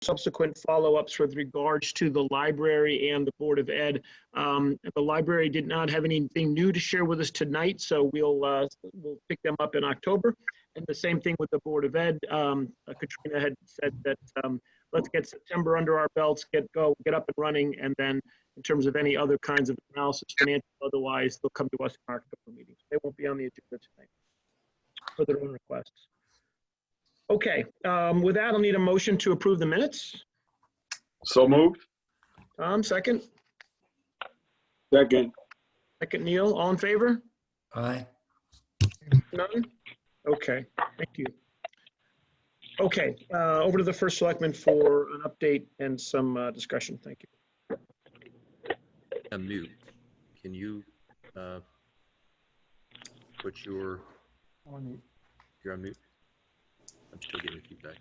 subsequent follow-ups with regards to the library and the Board of Ed. The library did not have anything new to share with us tonight, so we'll pick them up in October. And the same thing with the Board of Ed. Katrina had said that let's get September under our belts, get up and running, and then in terms of any other kinds of analysis, financial, otherwise, they'll come to us in our October meetings. They won't be on the agenda tonight for their own requests. Okay, with that, I'll need a motion to approve the minutes. So moved. Tom, second. Second. Second, Neil, all in favor? Aye. None? Okay, thank you. Okay, over to the first selectman for an update and some discussion. Thank you. Mute. Can you put your, you're on mute? I'm still getting feedback.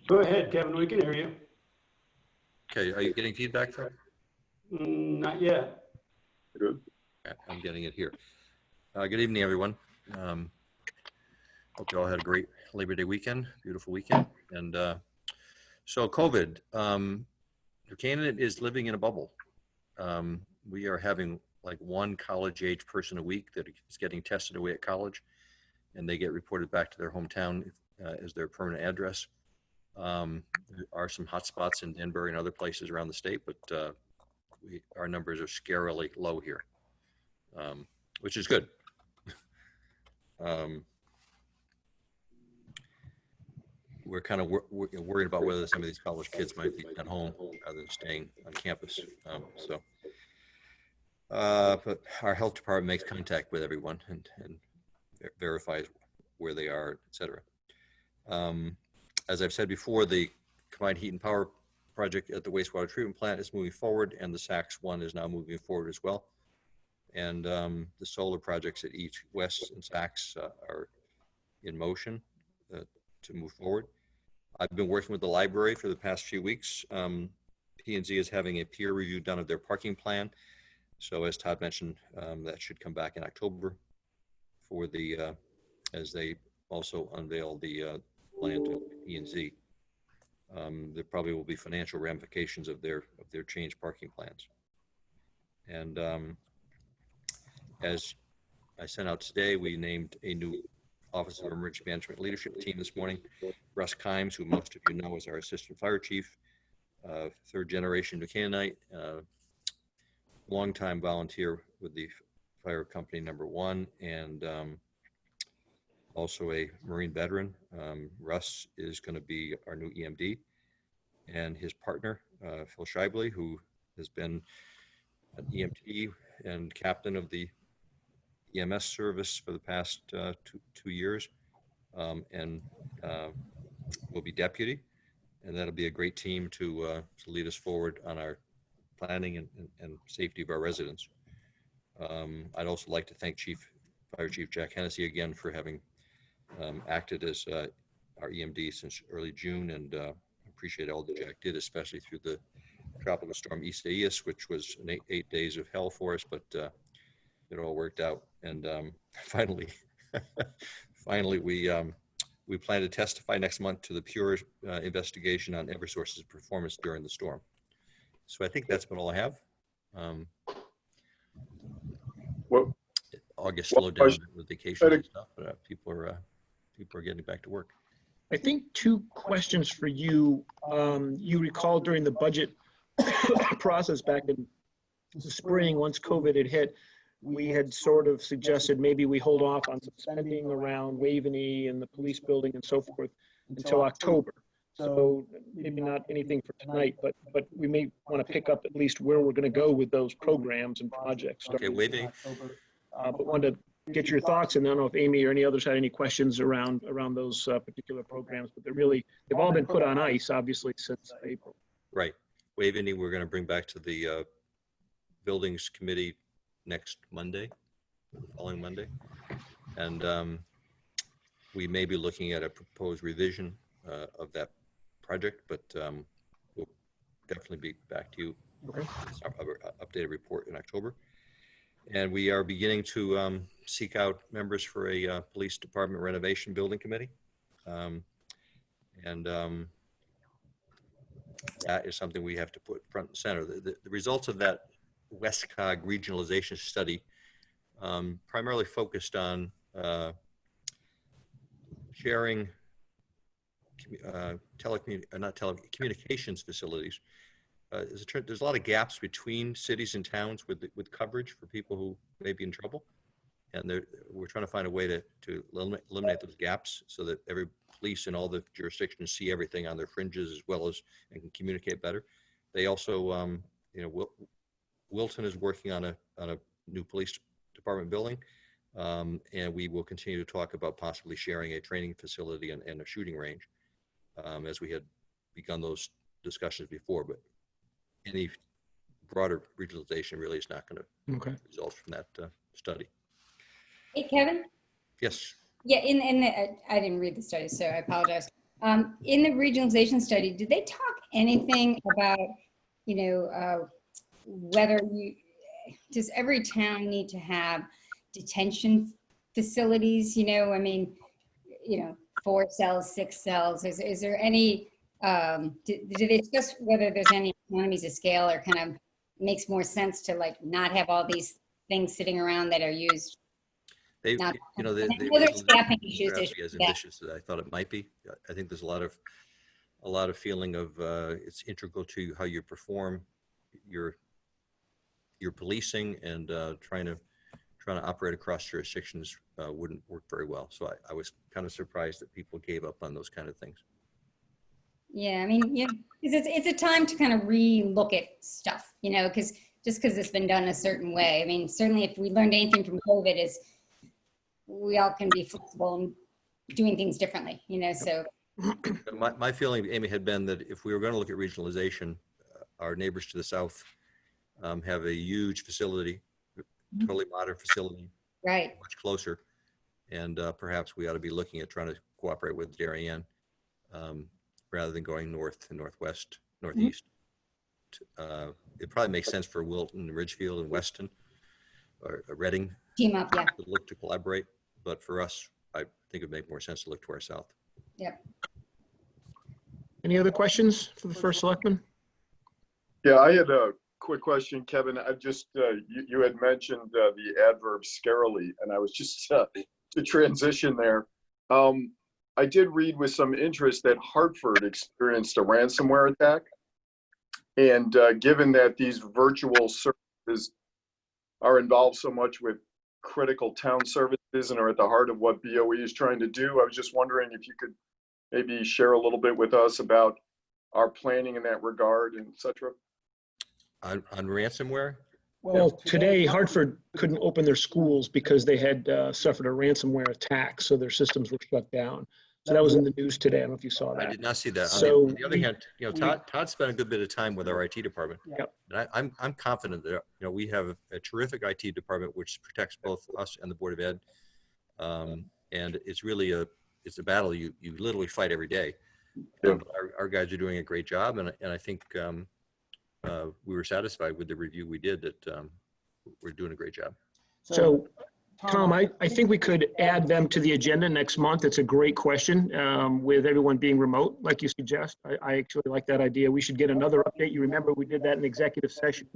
Go ahead, Kevin, we can hear you. Okay, are you getting feedback from? Not yet. Good. I'm getting it here. Good evening, everyone. Hope you all had a great Labor Day weekend, beautiful weekend. And so COVID, New Canaan is living in a bubble. We are having like one college-age person a week that is getting tested away at college, and they get reported back to their hometown as their permanent address. There are some hot spots in Denver and other places around the state, but our numbers are scarily low here, which is good. We're kind of worried about whether some of these college kids might be at home rather than staying on campus. But our health department makes contact with everyone and verifies where they are, et cetera. As I've said before, the combined heat and power project at the wastewater treatment plant is moving forward, and the SACS one is now moving forward as well. And the solar projects at East, West, and SACS are in motion to move forward. I've been working with the library for the past few weeks. P&Z is having a peer review done of their parking plan. So as Todd mentioned, that should come back in October for the, as they also unveil the plan to P&Z. There probably will be financial ramifications of their changed parking plans. And as I sent out today, we named a new Office of Emergency Management Leadership team this morning. Russ Kimes, who most of you know is our Assistant Fire Chief, third generation New Canaanite, longtime volunteer with the Fire Company #1, and also a Marine veteran. Russ is going to be our new EMD, and his partner, Phil Shibley, who has been an EMT and captain of the EMS service for the past two years, and will be deputy, and that'll be a great team to lead us forward on our planning and safety of our residents. I'd also like to thank Fire Chief Jack Hennessy again for having acted as our EMD since early June, and appreciate all that Jack did, especially through the tropical storm Isaias, which was 8 days of hell for us, but it all worked out. And finally, we plan to testify next month to the Pure investigation on Eversource's performance during the storm. So I think that's about all I have. August slowed down with vacation and stuff, but people are getting back to work. I think two questions for you. You recall during the budget process back in the spring, once COVID had hit, we had sort of suggested maybe we hold off on some spending around Waveney and the police building and so forth until October. So maybe not anything for tonight, but we may want to pick up at least where we're going to go with those programs and projects. Okay, Waveney. But wanted to get your thoughts, and I don't know if Amy or any others had any questions around those particular programs, but they've all been put on ice, obviously, since April. Right. Waveney, we're going to bring back to the buildings committee next Monday, following Monday. And we may be looking at a proposed revision of that project, but we'll definitely be back to you with our updated report in October. And we are beginning to seek out members for a police department renovation building committee. that is something we have to put front and center. The results of that WestCog regionalization study primarily focused on sharing communications facilities. There's a lot of gaps between cities and towns with coverage for people who may be in trouble. And we're trying to find a way to eliminate those gaps so that every police in all the jurisdictions see everything on their fringes as well as and can communicate better. They also, Wilton is working on a new police department building. And we will continue to talk about possibly sharing a training facility and a shooting range as we had begun those discussions before. But any broader regionalization really is not going to result from that study. Hey, Kevin? Yes. Yeah, I didn't read the study, so I apologize. In the regionalization study, did they talk anything about, whether does every town need to have detention facilities? 4 cells, 6 cells. Is there any, did they discuss whether there's any economies of scale or kind of makes more sense to like not have all these things sitting around that are used? They Not- they there's staffing issues. perhaps be as ambitious as I thought it might be. I think there's a lot of feeling of it's integral to how you perform your policing, and trying to operate across jurisdictions wouldn't work very well. So I was kind of surprised that people gave up on those kind of things. Yeah, it's a time to kind of re-look at stuff, because it's been done a certain way. Certainly if we learned anything from COVID is we all can be flexible and doing things differently, so. My feeling, Amy, had been that if we were going to look at regionalization, our neighbors to the south have a huge facility, totally modern facility, Right. much closer. And perhaps we ought to be looking at trying to cooperate with Darien rather than going north and northwest, northeast. It probably makes sense for Wilton, Ridgefield, and Weston, or Reading Team up, yeah. to look to collaborate. But for us, I think it would make more sense to look to our south. Yep. Any other questions for the first selectman? Yeah, I had a quick question, Kevin. I just, you had mentioned the adverb scarily, and I was just to transition there. I did read with some interest that Hartford experienced a ransomware attack. And given that these virtual services are involved so much with critical town services and are at the heart of what BOE is trying to do, I was just wondering if you could maybe share a little bit with us about our planning in that regard, and et cetera. On ransomware? Well, today Hartford couldn't open their schools because they had suffered a ransomware attack, so their systems were shut down. So that was in the news today. I don't know if you saw I that. did not see that. So on the other hand, Todd spent a good bit of time with our IT department. Yep. And I'm confident that we have a terrific IT department which protects both us and the Board of Ed. And it's really a battle you literally fight every day. Yeah. Our guys are doing a great job, and I think we were satisfied with the review we did that we're doing a great job. So, Tom, I think we could add them to the agenda next month. It's a great question with everyone being remote, like you suggest. I actually like that idea. We should get another update. You remember we did that in executive session.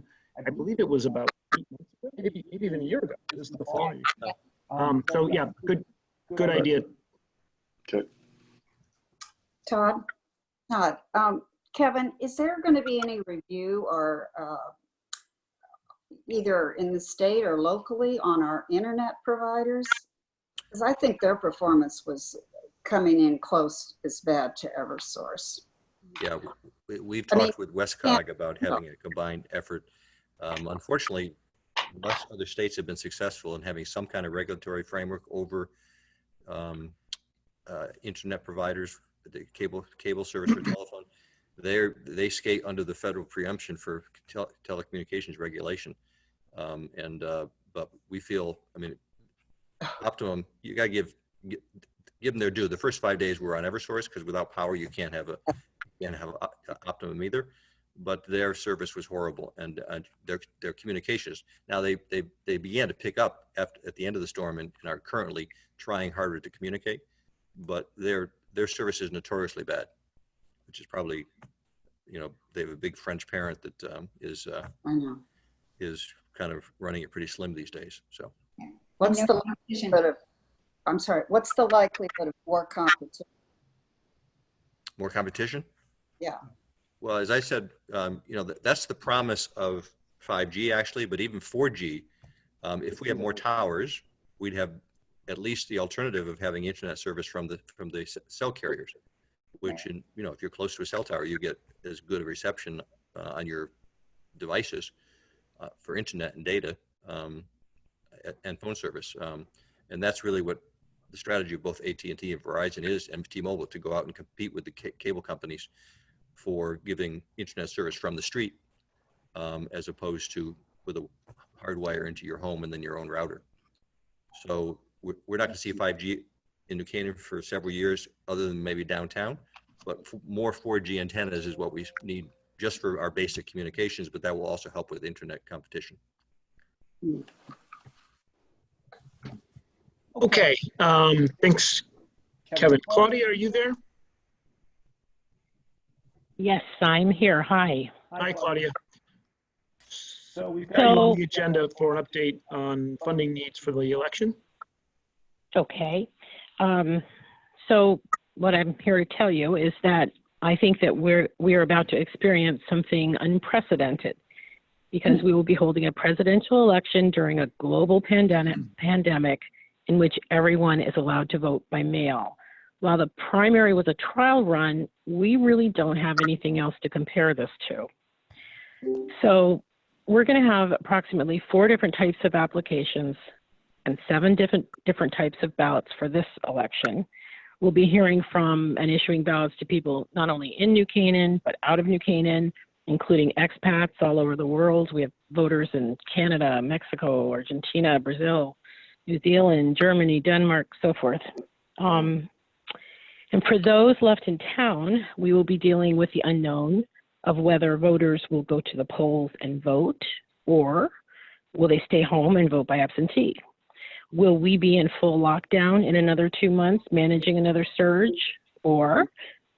I believe it was about 8 months ago, maybe even a year ago. This is the fall. So yeah, good idea. Okay. Todd, Kevin, is there going to be any review or either in the state or locally on our internet providers? Because I think their performance was coming in close as bad to Eversource. Yeah, we've talked with WestCog about having a combined effort. Unfortunately, most other states have been successful in having some kind of regulatory framework over internet providers, the cable service or telephone. They skate under the federal preemption for telecommunications regulation. But we feel, Optimum, you gotta give them their due. The first 5 days were on Eversource because without power you can't have Optimum either. But their service was horrible, and their communications. Now they began to pick up at the end of the storm and are currently trying harder to communicate, but their service is notoriously bad, which is probably you know, they have a big French parent that I know. is kind of running it pretty slim these days. So What's No the competition. likelihood of, I'm sorry, what's the likelihood of more competition? more competition. Yeah. Well, as I said, you know, that's the promise of 5G actually, but even 4G, if we have more towers, we'd have at least the alternative of having internet service from the cell carriers, which, in, you know, if you're close to a cell tower, you get as good a reception on your devices for internet and data and phone service. And that's really what the strategy of both AT&T and Verizon is, and T-Mobile, to go out and compete with the cable companies for giving internet service from the street, as opposed to with a hardwire into your home and then your own router. So we're not going to see 5G in New Canaan for several years, other than maybe downtown, but more 4G antennas is what we need just for our basic communications, but that will also help with internet competition. Okay, thanks, Kevin. Claudia, are you there? Yes, I'm here. Hi. Hi, Claudia. So we've Got you on So- the agenda for an update on funding needs for the election. Okay. So what I'm here to tell you is that I think that we're about to experience something unprecedented, because we will be holding a presidential election during a global pandemic in which everyone is allowed to vote by mail. While the primary was a trial run, we really don't have anything else to compare this to. So we're going to have approximately 4 different types of applications and 7 different types of ballots for this election. We'll be hearing from and issuing ballots to people not only in New Canaan, but out of New Canaan, including expats all over the world. We have voters in Canada, Mexico, Argentina, Brazil, New Zealand, Germany, Denmark, so forth. And for those left in town, we will be dealing with the unknown of whether voters will go to the polls and vote, or will they stay home and vote by absentee? Will we be in full lockdown in another 2 months, managing another surge? Or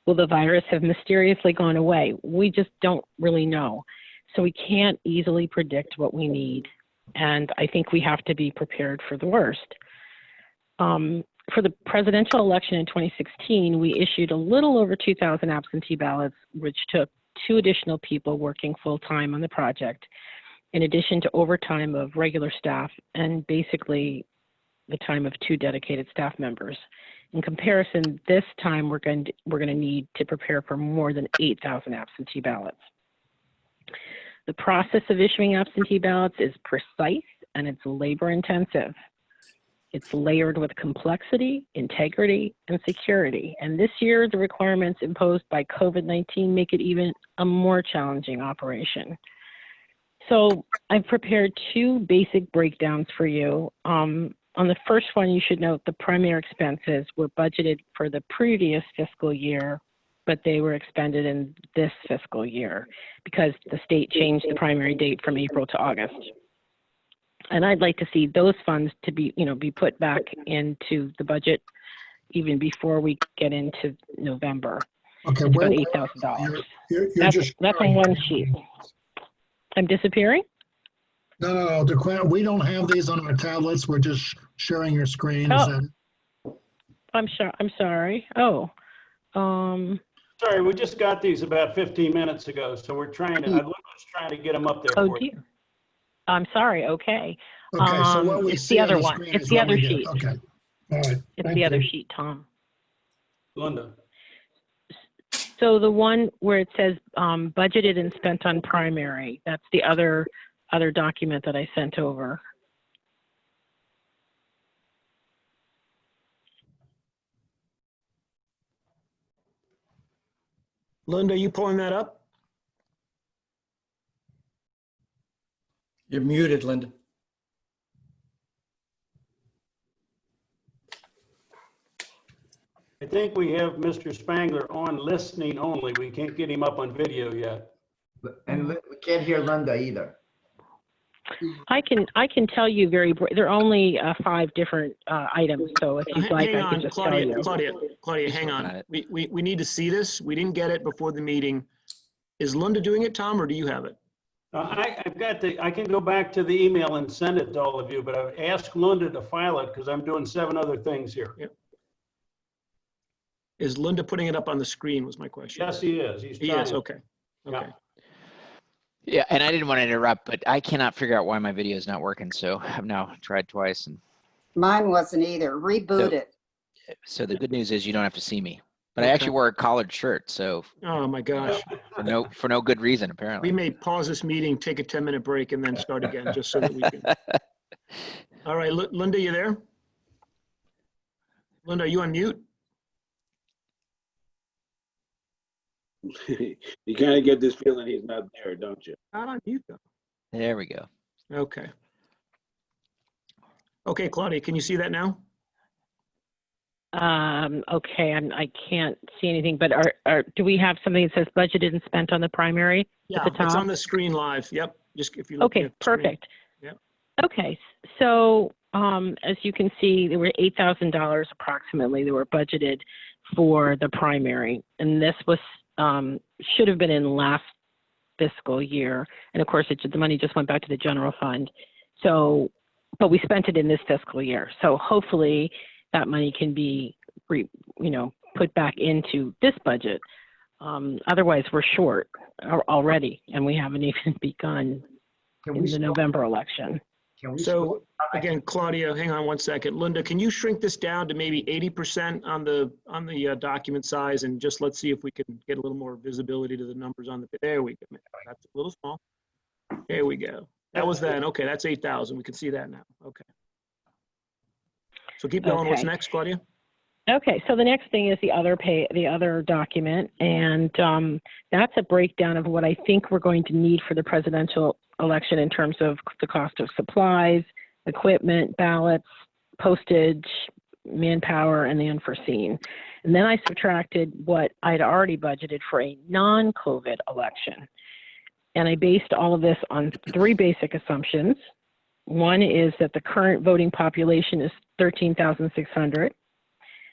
will the virus have mysteriously gone away? We just don't really know. So we can't easily predict what we need. And I think we have to be prepared for the worst. For the presidential election in 2016, we issued a little over 2,000 absentee ballots, which took 2 additional people working full-time on the project, in addition to overtime of regular staff and basically the time of 2 dedicated staff members. In comparison, this time we're going to need to prepare for more than 8,000 absentee ballots. The process of issuing absentee ballots is precise and it's labor intensive. It's layered with complexity, integrity, and security. And this year, the requirements imposed by COVID-19 make it even a more challenging operation. So I've prepared 2 basic breakdowns for you. On the first one, you should note the primary expenses were budgeted for the previous fiscal year, but they were expended in this fiscal year because the state changed the primary date from April to August. And I'd like to see those funds to be put back into the budget even before we get into November. Okay, It's where, about $8,000. you're That's just. on one sheet. I'm disappearing? No, we don't have these on our tablets. We're just sharing your screen. Is Oh. that? I'm sorry. Oh, Sorry, we just got these about 15 minutes ago, so we're trying to, I was trying to get them up there oh for you. dear. I'm sorry. Okay. Okay, so what we It's see the on other the one. screen It's is the what other we get. sheet. Okay, all right. It's Thank the other you. sheet, Tom. Linda, So the one where it says budgeted and spent on primary, that's the other document that I sent over. Linda, are you pulling that up? You're muted, Linda. I think we have Mr. Spangler on listening only. We can't get him up on video yet. And we can't hear Linda either. I can tell you there are only 5 different items. So if you'd like, Hang I can on, just tell Claudia, you. Claudia, hang on. We need to see this. We didn't get it before the meeting. Is Linda doing it, Tom, or do you have it? I can go back to the email and send it to all of you, but I've asked Linda to file it because I'm doing 7 other things here. Yep. Is Linda putting it up on the screen was my question. Yes, he is. He's He trying. is, okay. Yeah. Okay. Yeah, and I didn't want to interrupt, but I cannot figure out why my video is not working. So I've now tried twice, and Mine wasn't either. Reboot it. so the good news is you don't have to see me. But I Okay. actually wore a collared shirt, so Oh, my gosh. for no good reason We apparently. may pause this meeting, take a 10-minute break, and then start again, just so that we can. All right, Linda, you there? Linda, are you on mute? You kind of get this feeling he's not there, don't you? Not on mute, though. There we go. Okay. Okay, Claudia, can you see that now? Okay, I can't see anything, but do we have something that says budgeted and spent on the primary Yeah, at the top? it's on the screen live. Yep. Just if you look Okay, at the screen. perfect. Yep. Okay, so as you can see, there were $8,000 approximately that were budgeted for the primary, and this was should have been in last fiscal year, and of course the money just went back to the general fund. So, but we spent it in this fiscal year, so hopefully that money can be put back into this budget. Otherwise, we're short already, and we haven't even begun in the November election. So again, Claudia, hang on one second. Linda, can you shrink this down to maybe 80% on the document size, and just let's see if we can get a little more visibility to the numbers on the, there we go. That's a little small. There we go. That was then. Okay, that's 8,000. We can see that now. Okay. So keep going. What's Okay. next, Claudia? Okay, so the next thing is the other document, and that's a breakdown of what I think we're going to need for the presidential election in terms of the cost of supplies, equipment, ballots, postage, manpower, and the unforeseen. And then I subtracted what I'd already budgeted for a non-COVID election. And I based all of this on 3 basic assumptions. One is that the current voting population is 13,600.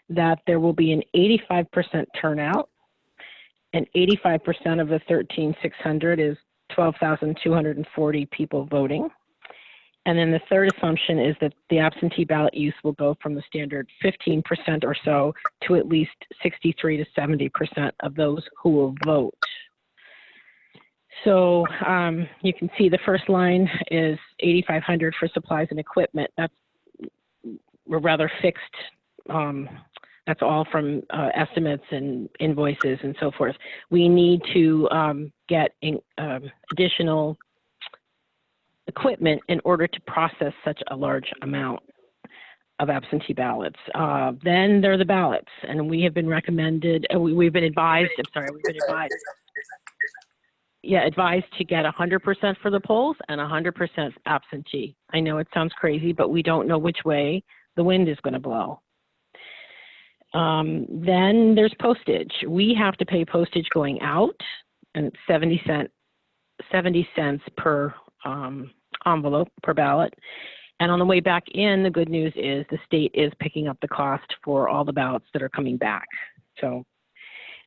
That there will be an 85% turnout, and 85% of the 13,600 is 12,240 people voting. And then the third assumption is that the absentee ballot use will go from the standard 15% or so to at least 63 to 70% of those who will vote. So you can see the first line is 8,500 for supplies and equipment. We're rather fixed. That's all from estimates and invoices and so forth. We need to get additional equipment in order to process such a large amount of absentee ballots. Then there are the ballots, and we have been recommended, we've been advised, advised to get 100% for the polls and 100% absentee. I know it sounds crazy, but we don't know which way the wind is going to blow. Then there's postage. We have to pay postage going out, and 70 cents per envelope per ballot. And on the way back in, the good news is the state is picking up the cost for all the ballots that are coming back. So,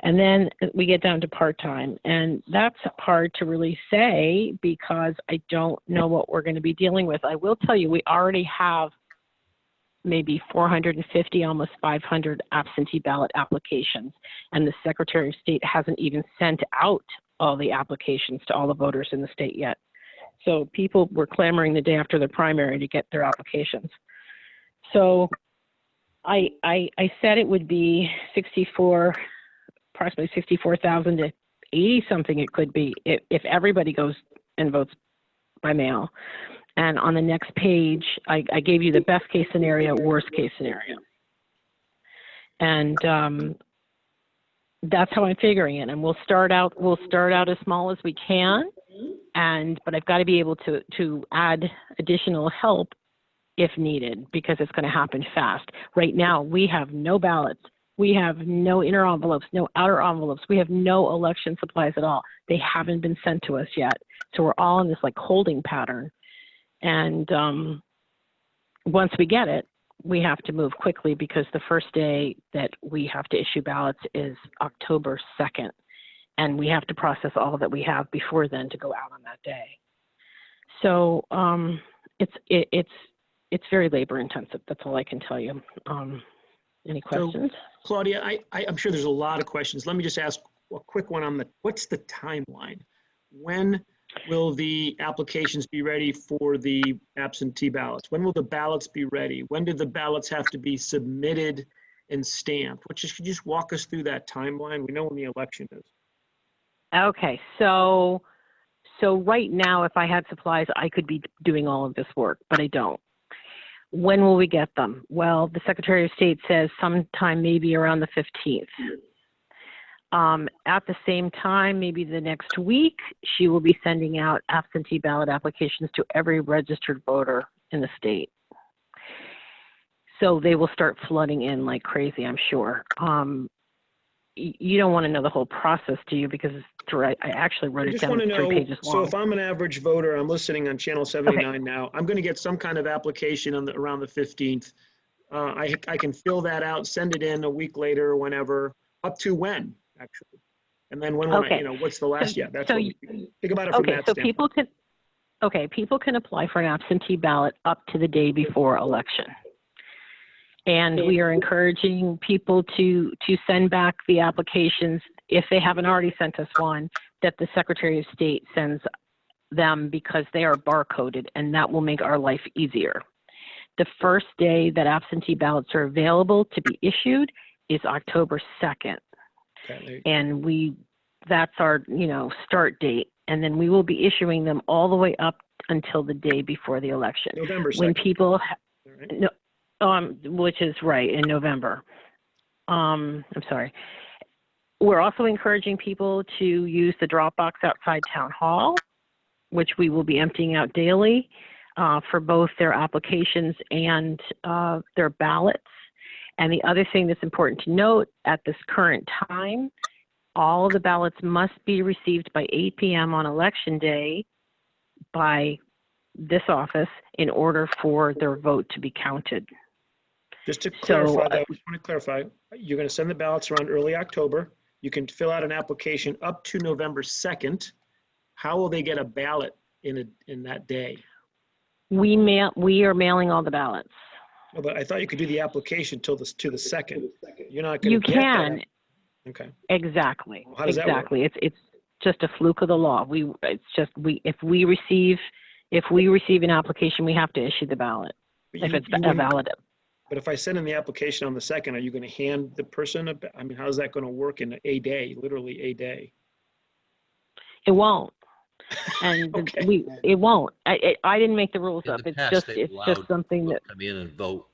and then we get down to part-time, and that's hard to really say because I don't know what we're going to be dealing with. I will tell you, we already have maybe 450, almost 500 absentee ballot applications. And the Secretary of State hasn't even sent out all the applications to all the voters in the state yet. So people were clamoring the day after the primary to get their applications. So I said it would be approximately 64,000 to 80 something it could be if everybody goes and votes by mail. And on the next page, I gave you the best case scenario, worst case scenario. And that's how I'm figuring it. And we'll start out as small as we can. But I've got to be able to add additional help if needed, because it's going to happen fast. Right now, we have no ballots. We have no inner envelopes, no outer envelopes. We have no election supplies at all. They haven't been sent to us yet. So we're all in this like holding pattern. And once we get it, we have to move quickly because the first day that we have to issue ballots is October 2nd. and we have to process all that we have before then to go out on that day. So it's very labor intensive. That's all I can tell you. Any questions? Claudia, I'm sure there's a lot of questions. Let me just ask a quick one on what's the timeline? When will the applications be ready for the absentee ballots? When will the ballots be ready? When do the ballots have to be submitted and stamped? Could you just walk us through that timeline? We know when the election is. Okay, so right now, if I had supplies, I could be doing all of this work, but I don't. When will we get them? Well, the Secretary of State says sometime maybe around the 15th. At the same time, maybe the next week, she will be sending out absentee ballot applications to every registered voter in the state. So they will start flooding in like crazy, I'm sure. You don't want to know the whole process, do you? Because I actually wrote I it just down, want to 3 know, pages so long. if I'm an average voter, I'm listening on channel 79 now, I'm going to get some kind of application around the 15th. I can fill that out, send it in a week later or whenever, up to when, actually. And then when Okay. what's the last, that's what we think about it from Okay, that so standpoint. people can apply for an absentee ballot up to the day before election. And we are encouraging people to send back the applications, if they haven't already sent us one, that the Secretary of State sends them, because they are barcoded, and that will make our life easier. The first day that absentee ballots are available to be issued is October 2nd. Okay. And that's our, start date. And then we will be issuing them all the way up until the day before the election. November 2nd. When people, Right. which is right, in November. I'm sorry. We're also encouraging people to use the drop box outside Town Hall, which we will be emptying out daily for both their applications and their ballots. And the other thing that's important to note, at this current time, all of the ballots must be received by 8 p.m. on Election Day by this office in order for their vote to be counted. Just to clarify, I just want to clarify, you're going to send the ballots around early October. You can fill out an application up to November 2nd. How will they get a ballot in that day? We are mailing all the ballots. Oh, but I thought you could do the application to the 2nd. You're not going You to get can. that. Okay. Exactly. Well, how does that work? Exactly. It's just a fluke of the law. If we receive an application, we have to issue the ballot if it's valid. But if I send in the application on the 2nd, are you going to hand the person how is that going to work in a day, literally a day? It won't. And Okay. it won't. I didn't make the rules In up. the It's past, just they've allowed something people that. to come in and vote,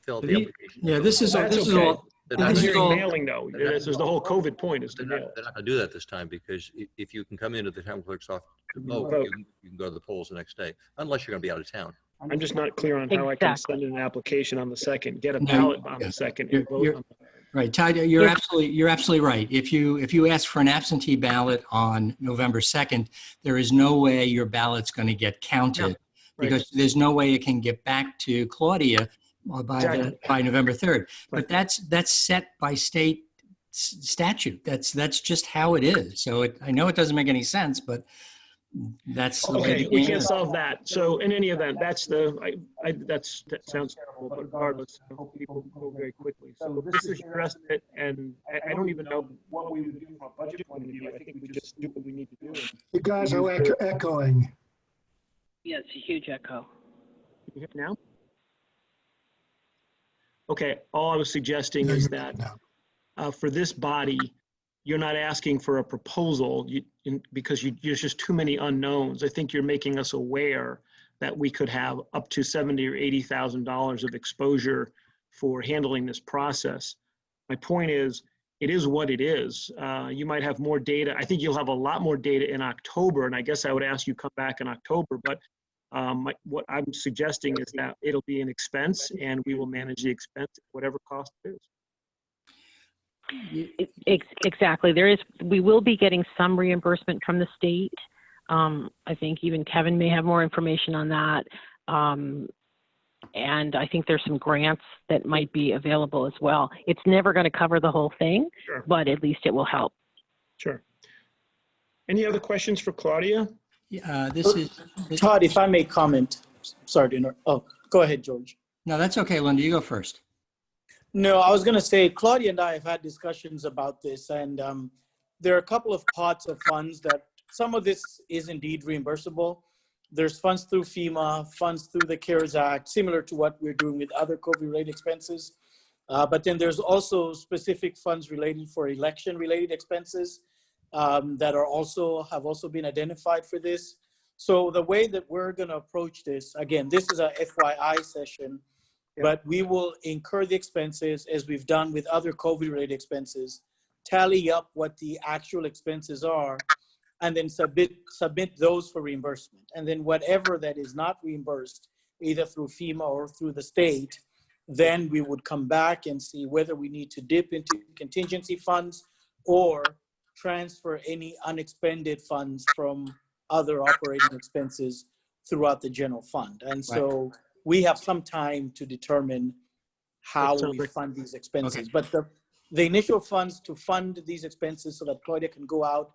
fill out the application. Yeah, this is That's all. okay. They're I'm not This is gonna hearing all- mailing though. This is the whole COVID point is to they're mail. not gonna do that this time, because if you can come into the town clerk's office to vote, Vote. you can go to the polls the next day, unless you're gonna be out of town. I'm just not clear on how I can Exactly. send in an application on the 2nd, get a No, ballot on the yeah. 2nd, You're- and vote you're- on the Right, Ty, you're If- absolutely right. If you ask for an absentee ballot on November 2nd, there is no way your ballot's going to get counted, Right. because there's no way it can get back to Claudia Exactly. by November 3rd. Right. But that's set by state statute. That's just how it is. So I know it doesn't make any sense, but that's the way Okay, the we game can't is. solve that. So in any event, that sounds terrible, but regardless, I hope people go very quickly. So this is your estimate, and I don't even know what we would do from a budget point of view. I think we just do what we need to do. You guys are echoing. Yeah, it's a huge echo. Can you hear me now? Okay, all I was suggesting is that for this body, you're not asking for a proposal because there's just too many unknowns. I think you're making us aware that we could have up to $70,000 or $80,000 of exposure for handling this process. My point is, it is what it is. You might have more data. I think you'll have a lot more data in October, and I guess I would ask you come back in October, but what I'm suggesting is that it'll be an expense, and we will manage the expense at whatever cost it is. Exactly. We will be getting some reimbursement from the state. I think even Kevin may have more information on that. And I think there's some grants that might be available as well. It's never going to cover the whole thing, Sure. but at least it will help. Sure. Any other questions for Claudia? This Todd, if I may comment, sorry to interrupt. Oh, go ahead, George. no, that's okay, Linda, you go first. No, I was going to say, Claudia and I have had discussions about this, and there are a couple of pots of funds that some of this is indeed reimbursable. There's funds through FEMA, funds through the CARES Act, similar to what we're doing with other COVID-related expenses. But then there's also specific funds related for election-related expenses that have also been identified for this. So the way that we're going to approach this, again, this is a FYI session, but we will incur the expenses as we've done with other COVID-related expenses, tally up what the actual expenses are, and then submit those for reimbursement. And then whatever that is not reimbursed, either through FEMA or through the state, then we would come back and see whether we need to dip into contingency funds or transfer any unexpended funds from other operating expenses throughout the general fund. And so we have some time to determine how we fund these expenses. Okay. But the initial funds to fund these expenses so that Claudia can go out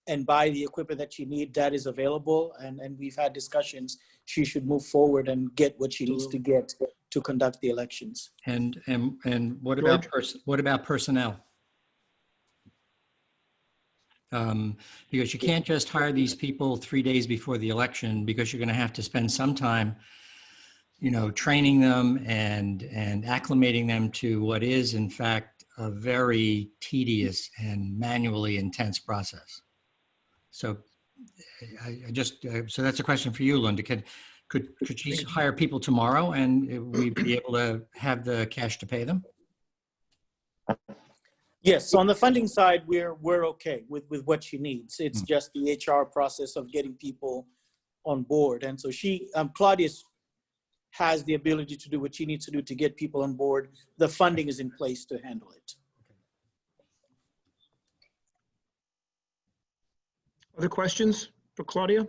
and buy the equipment that she needs, that is available. And we've had discussions. She should move forward and get what she needs to get to conduct the elections. And what about what about personnel? Because you can't just hire these people 3 days before the election, because you're going to have to spend some time, training them and acclimating them to what is, in fact, a very tedious and manually intense process. So so that's a question for you, Linda. Could she hire people tomorrow and we'd be able to have the cash to pay them? Yes, so on the funding side, we're okay with what she needs. It's just the HR process of getting people on board. And so Claudia has the ability to do what she needs to do to get people on board. The funding is in place to handle it. Other questions for Claudia?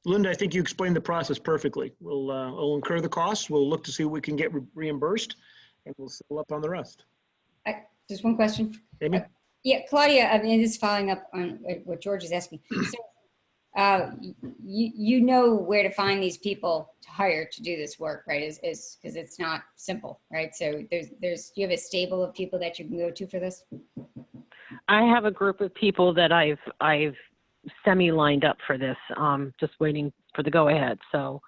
Linda, I think you explained the process perfectly. We'll incur the costs. We'll look to see what we can get reimbursed, and we'll settle up on the rest. Just one question. Amy? Yeah, Claudia, I mean, this is following up on what George is asking. So, you know where to find these people to hire to do this work, right? Is because it's not simple, right? So do you have a stable of people that you can go to for this? I have a group of people that I've semi-lined up for this, just waiting for the go-ahead. So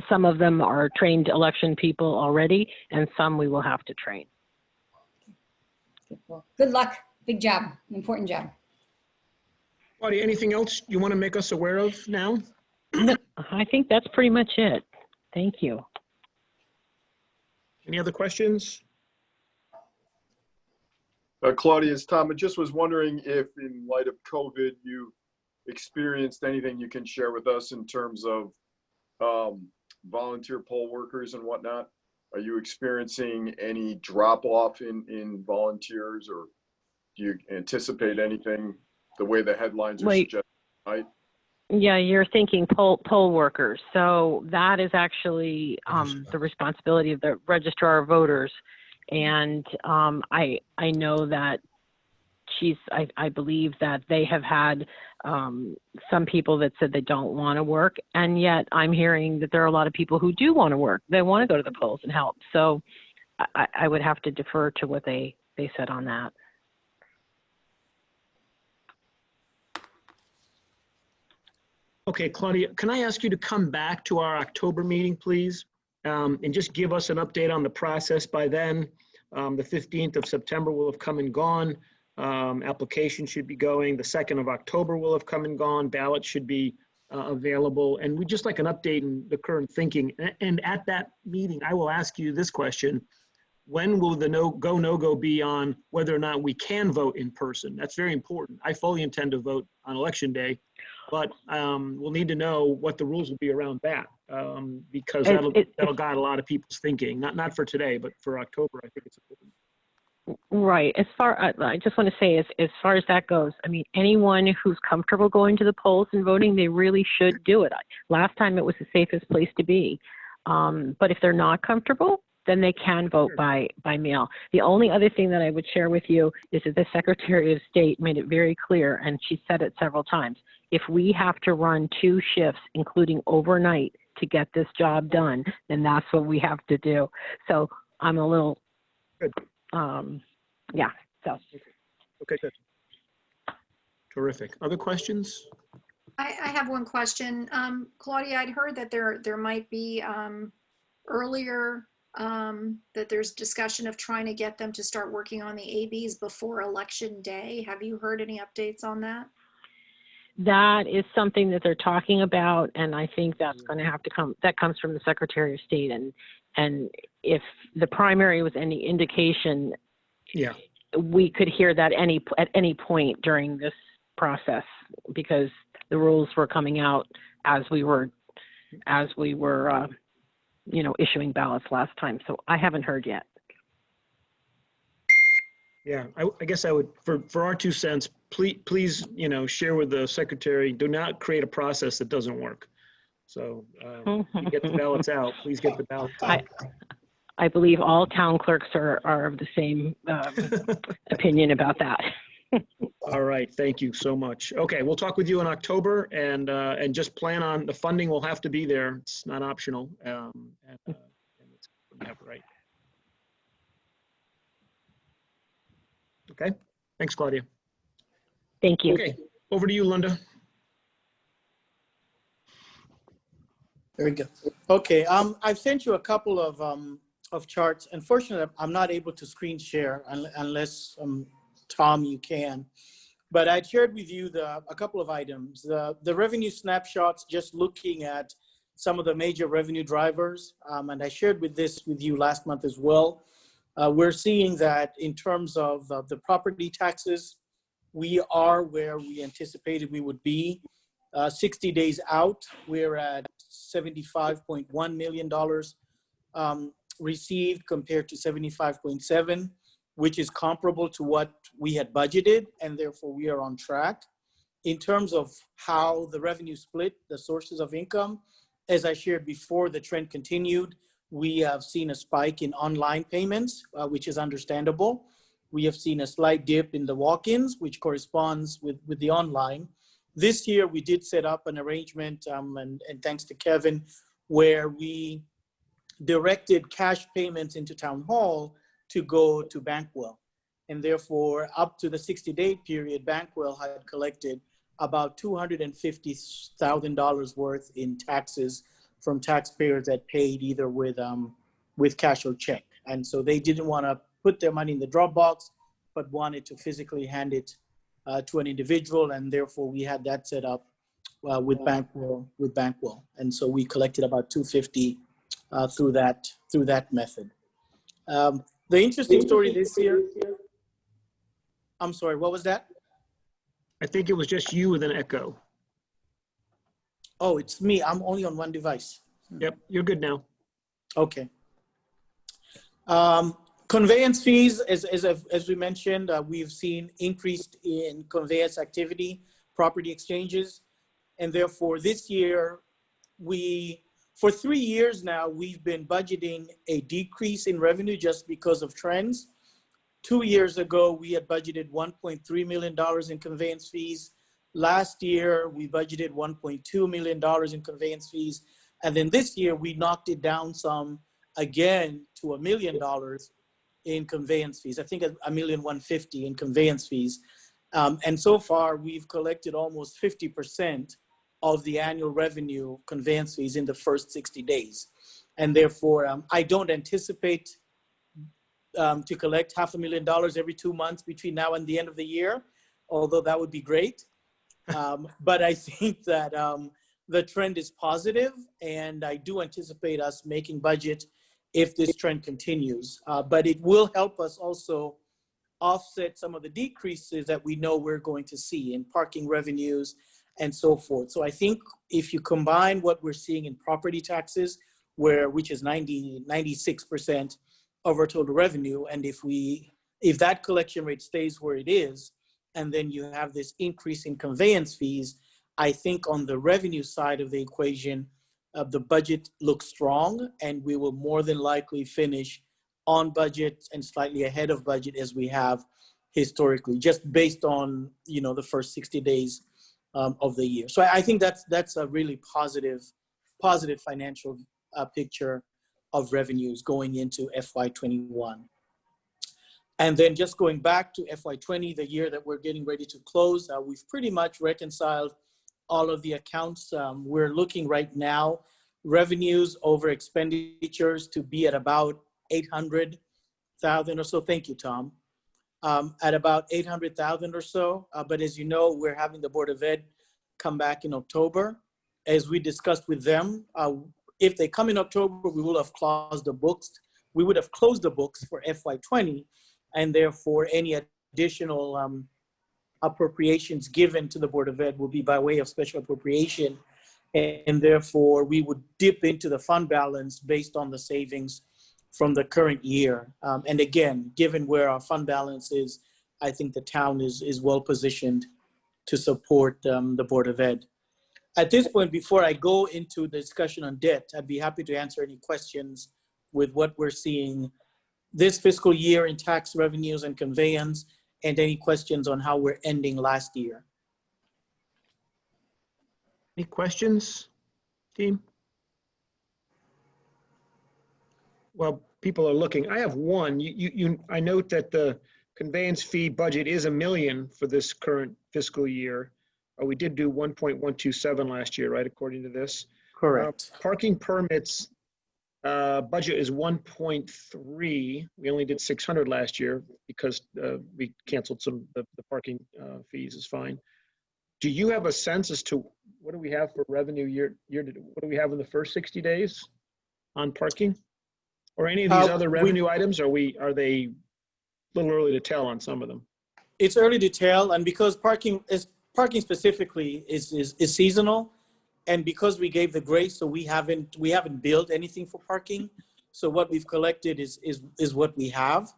some of them are trained election people already, and some we will have to train. Well, good luck. Big job. Important job. Claudia, anything else you want to make us aware of now? No, I think that's pretty much it. Thank you. Any other questions? Claudia, it's Tom. I just was wondering if, in light of COVID, you experienced anything you can share with us in terms of volunteer poll workers and whatnot. Are you experiencing any drop off in volunteers, or do you anticipate anything the way the headlines are suggesting? Right? Yeah, you're thinking poll workers. So that is actually the responsibility of the registrar of voters. And I know that I believe that they have had some people that said they don't want to work, and yet I'm hearing that there are a lot of people who do want to work. They want to go to the polls and help. So I would have to defer to what they said on that. Okay, Claudia, can I ask you to come back to our October meeting, please? And just give us an update on the process by then. The 15th of September will have come and gone. Application should be going. The 2nd of October will have come and gone. Ballots should be available. And we'd just like an update in the current thinking. And at that meeting, I will ask you this question. When will the no-go be on whether or not we can vote in person? That's very important. I fully intend to vote on election day, but we'll need to know what the rules will be around that, because that'll guide a lot of people's thinking. Not for today, but for October, I think it's important. Right. I just want to say, as far as that goes, I mean, anyone who's comfortable going to the polls and voting, they really should do it. Last time it was the safest place to be. But if they're not comfortable, then they can vote by mail. The only other thing that I would share with you is that the Secretary of State made it very clear, and she said it several times, if we have to run 2 shifts, including overnight, to get this job done, then that's what we have to do. So I'm a little, yeah, so. Okay, good. Terrific. Other questions? I have one question. Claudia, I'd heard that there might be earlier that there's discussion of trying to get them to start working on the ABs before Election Day. Have you heard any updates on that? That is something that they're talking about, and I think that's going to have to come, that comes from the Secretary of State, and if the primary was any indication, yeah, we could hear that at any point during this process, because the rules were coming out as we were issuing ballots last time. So I haven't heard yet. Yeah, I guess I would, for our 2 cents, please, share with the Secretary, do not create a process that doesn't work. So you get the ballots out, please get the ballots out. I believe all town clerks are of the same opinion about that. All right, thank you so much. Okay, we'll talk with you in October, and just plan on, the funding will have to be there. It's not optional. And it's, yeah, right. Okay, thanks, Claudia. Thank you. Okay, over to you, Linda. There we go. Okay, I've sent you a couple of charts. Unfortunately, I'm not able to screen share unless Tom, you can. But I shared with you a couple of items. The revenue snapshots, just looking at some of the major revenue drivers, and I shared with you last month as well. We're seeing that in terms of the property taxes, we are where we anticipated we would be. 60 days out, we're at $75.1 million received compared to 75.7, which is comparable to what we had budgeted, and therefore we are on track. In terms of how the revenue split, the sources of income, as I shared before, the trend continued. We have seen a spike in online payments, which is understandable. We have seen a slight dip in the walk-ins, which corresponds with the online. This year, we did set up an arrangement, and thanks to Kevin, where we directed cash payments into Town Hall to go to Bankwell. And therefore, up to the 60-day period, Bankwell had collected about $250,000 worth in taxes from taxpayers that paid either with cash or check. And so they didn't want to put their money in the drop box, but wanted to physically hand it to an individual. And therefore, we had that set up with Bankwell. And so we collected about $250 through that method. The interesting story this year, I'm sorry, what was that? I think it was just you with an echo. Oh, it's me. I'm only on one device. Yep, you're good now. Okay. Conveyance fees, as we mentioned, we've seen increased in conveyance activity, property exchanges, and therefore this year, for 3 years now, we've been budgeting a decrease in revenue just because of trends. 2 years ago, we had budgeted $1.3 million in conveyance fees. Last year, we budgeted $1.2 million in conveyance fees. And then this year, we knocked it down some again to $1 million in conveyance fees. I think $1,150,000 in conveyance fees. And so far, we've collected almost 50% of the annual revenue conveyance fees in the first 60 days. And therefore, I don't anticipate to collect $500,000 every 2 months between now and the end of the year, although that would be great. But I think that the trend is positive, and I do anticipate us making budget if this trend continues. But it will help us also offset some of the decreases that we know we're going to see in parking revenues and so forth. So I think if you combine what we're seeing in property taxes, which is 96% of our total revenue, and if that collection rate stays where it is, and then you have this increase in conveyance fees, I think on the revenue side of the equation, the budget looks strong, and we will more than likely finish on budget and slightly ahead of budget as we have historically, just based on, you know, the first 60 days of the year. So I think that's a really positive financial picture of revenues going into FY21. And then just going back to FY20, the year that we're getting ready to close, we've pretty much reconciled all of the accounts. We're looking right now, revenues over expenditures to be at about 800,000 or so. Thank you, Tom. At about 800,000 or so. But as you know, we're having the Board of Ed come back in October. As we discussed with them, if they come in October, we will have closed the books. We would have closed the books for FY20, and therefore any additional appropriations given to the Board of Ed will be by way of special appropriation. And therefore we would dip into the fund balance based on the savings from the current year. And again, given where our fund balance is, I think the town is well positioned to support the Board of Ed. At this point, before I go into the discussion on debt, I'd be happy to answer any questions with what we're seeing this fiscal year in tax revenues and conveyance, and any questions on how we're ending last year. Any questions, team? Well, people are looking. I have one. I note that the conveyance fee budget is $1 million for this current fiscal year. We did do 1.127 last year, right, according to this? Correct. Parking permits budget is 1.3. We only did 600 last year because we canceled some the parking fees is fine. Do you have a sense as to what do we have for revenue what do we have in the first 60 days on parking? Or any of these other revenue items? Are they a little early to tell on some of them? It's early to tell, and because parking specifically is seasonal, and because we gave the grace, so we haven't billed anything for parking. So what we've collected is what we have,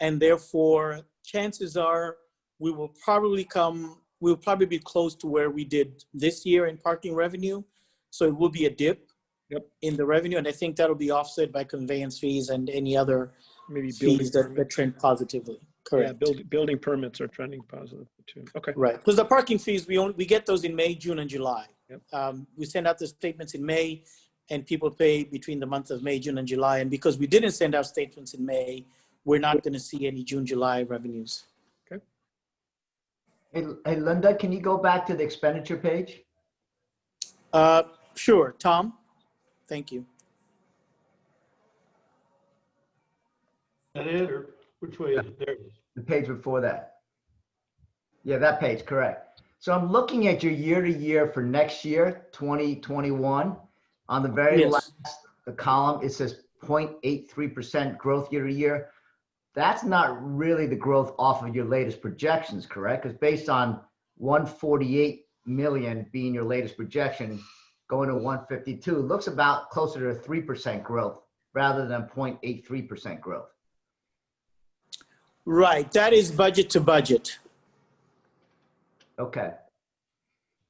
and therefore chances are we'll probably be close to where we did this year in parking revenue. So it will be a dip in the revenue, and I think that'll be offset by conveyance fees and any other maybe fees that trend positively. Correct. Yeah, building permits are trending positive too. Okay. Right, because the parking fees, we get those in May, June, and July. Yep. We send out the statements in May, and people pay between the months of May, June, and July. And because we didn't send out statements in May, we're not going to see any June, July revenues. Okay. Hey, Linda, can you go back to the expenditure page? Sure, Tom. Thank you. Is that it, or which way is it? There it is. The page before that. Yeah, that page, correct. So I'm looking at your year-to-year for next year, 2021. On the very last column, it says 0.83% growth year-to-year. That's not really the growth off of your latest projections, correct? Because based on 148 million being your latest projection, going to 152, looks about closer to 3% growth rather than 0.83% growth. Right, that is budget to budget. Okay.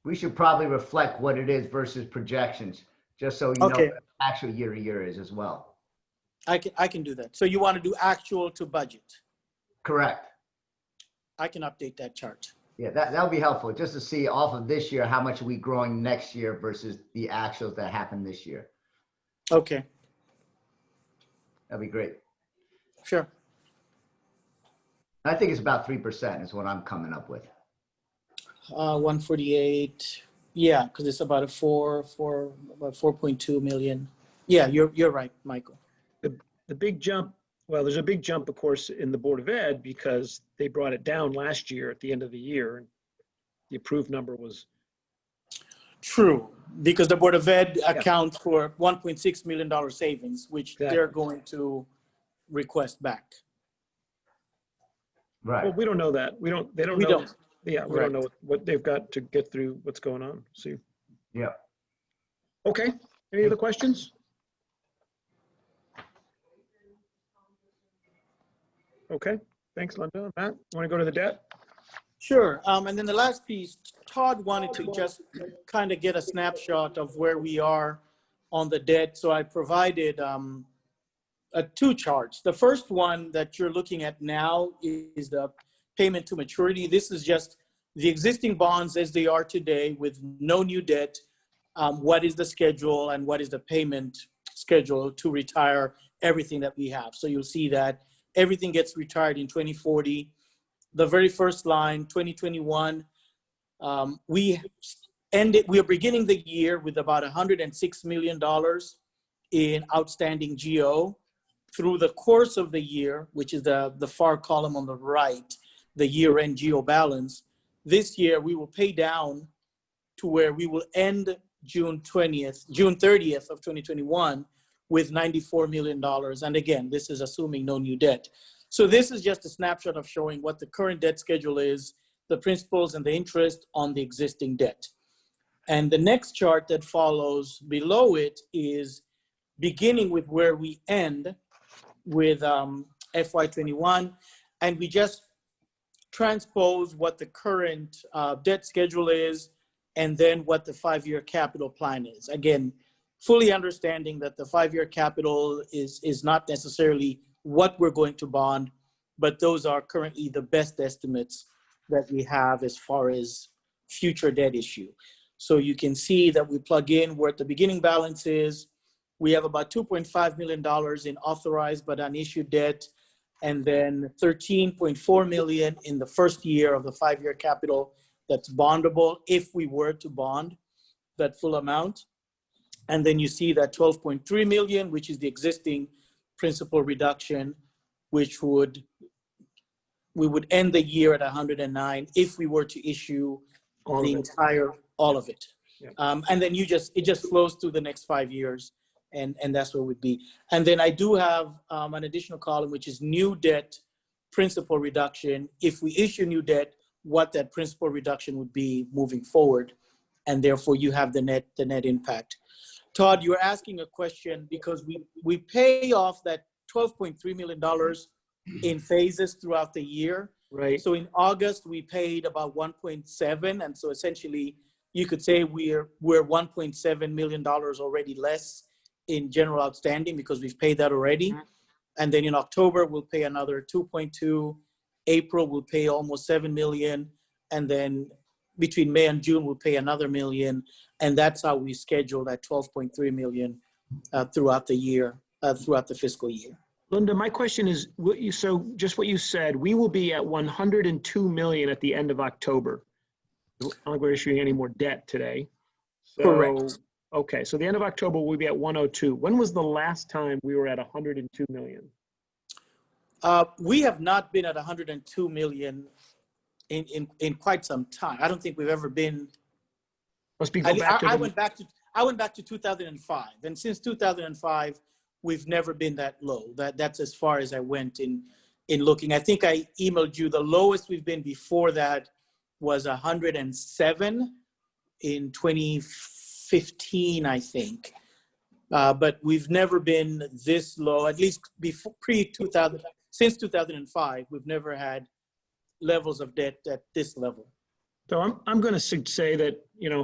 We should probably reflect what it is versus projections, just so you know what the actual year-to-year is as well. I can do that. So you want to do actual to budget? Correct. I can update that chart. Yeah, that would be helpful, just to see off of this year, how much are we growing next year versus the actuals that happened this year. Okay. That'd be great. Sure. I think it's about 3% is what I'm coming up with. 148. Yeah, because it's about about 4.2 million. Yeah, you're right, Michael. The big jump, well, there's a big jump, of course, in the Board of Ed because they brought it down last year at the end of the year. And the approved number was. True, because the Board of Ed accounts for $1.6 million savings, which they're going to request back. Right. Well, we don't know that. They don't know. Yeah, we don't know what they've got to get through what's going on. See. Yeah. Okay. Any other questions? Okay. Thanks, Linda. Matt, want to go to the debt? Sure. And then the last piece, Todd wanted to just kind of get a snapshot of where we are on the debt. So I provided two charts. The first one that you're looking at now is the payment to maturity. This is just the existing bonds as they are today with no new debt. What is the schedule and what is the payment schedule to retire everything that we have? So you'll see that everything gets retired in 2040. The very first line, 2021, we are beginning the year with about $106 million in outstanding GO. Through the course of the year, which is the far column on the right, the year-end GO balance, this year we will pay down to where we will end June 30th of 2021 with $94 million. And again, this is assuming no new debt. So this is just a snapshot of showing what the current debt schedule is, the principals and the interest on the existing debt. And the next chart that follows below it is beginning with where we end with FY21, and we just transpose what the current debt schedule is and then what the 5-year capital plan is. Again, fully understanding that the 5-year capital is not necessarily what we're going to bond, but those are currently the best estimates that we have as far as future debt issue. So you can see that we plug in where the beginning balance is. We have about $2.5 million in authorized but unissued debt, and then $13.4 million in the first year of the 5-year capital that's bondable if we were to bond that full amount. And then you see that $12.3 million, which is the existing principal reduction, which we would end the year at 109 if we were to issue all of it. Yeah. And then it just flows through the next 5 years. And that's where we'd be. And then I do have an additional column, which is new debt principal reduction. If we issue new debt, what that principal reduction would be moving forward. And therefore you have the net impact. Todd, you're asking a question because we pay off that $12.3 million in phases throughout the year. Right. So in August, we paid about 1.7. And so essentially you could say we're $1.7 million already less in general outstanding because we've paid that already. Mm-hmm. And then in October, we'll pay another 2.2. April, we'll pay almost 7 million. And then between May and June, we'll pay another $1 million. And that's how we schedule that 12.3 million throughout the year, throughout the fiscal year. Linda, my question is, so just what you said, we will be at 102 million at the end of October. I don't think we're issuing any more debt today. So, correct. Okay, so the end of October, we'll be at 102. When was the last time we were at 102 million? We have not been at 102 million in quite some time. I don't think we've ever been. Must be back to I went back to 2005, and since 2005, we've never been that low. That's as far as I went in looking. I think I emailed you the lowest we've been before that was 107 in 2015, I think. But we've never been this low, at least before pre-2000. Since 2005, we've never had levels of debt at this level. So I'm going to say that,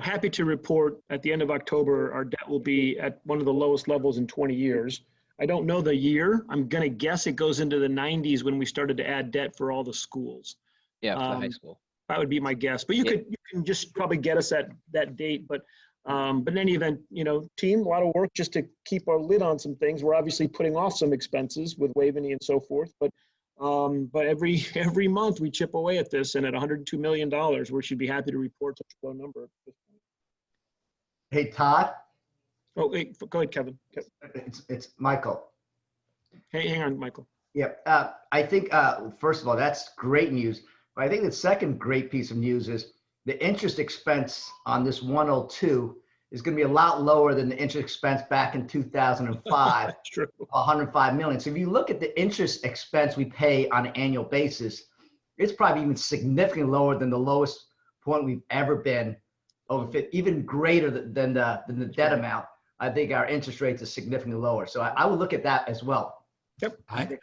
happy to report at the end of October, our debt will be at one of the lowest levels in 20 years. I don't know the year. I'm going to guess it goes into the 90s when we started to add debt for all the schools. Yeah, for the high school. That would be my guess. But you can just probably get us at that date. But in any event, team, a lot of work just to keep our lid on some things. We're obviously putting off some expenses with Waveney and so forth. But every month we chip away at this, and at $102 million, we should be happy to report such a low number. Hey, Todd. Oh, wait, go ahead, Kevin. It's Michael. Hey, hang on, Michael. Yeah, I think, first of all, that's great news. But I think the second great piece of news is the interest expense on this 102 is going to be a lot lower than the interest expense back in 2005. That's true. 105 million. So if you look at the interest expense we pay on an annual basis, it's probably even significantly lower than the lowest point we've ever been, even greater than the debt amount. I think our interest rates are significantly lower. So I would look at that as well. Yep. I think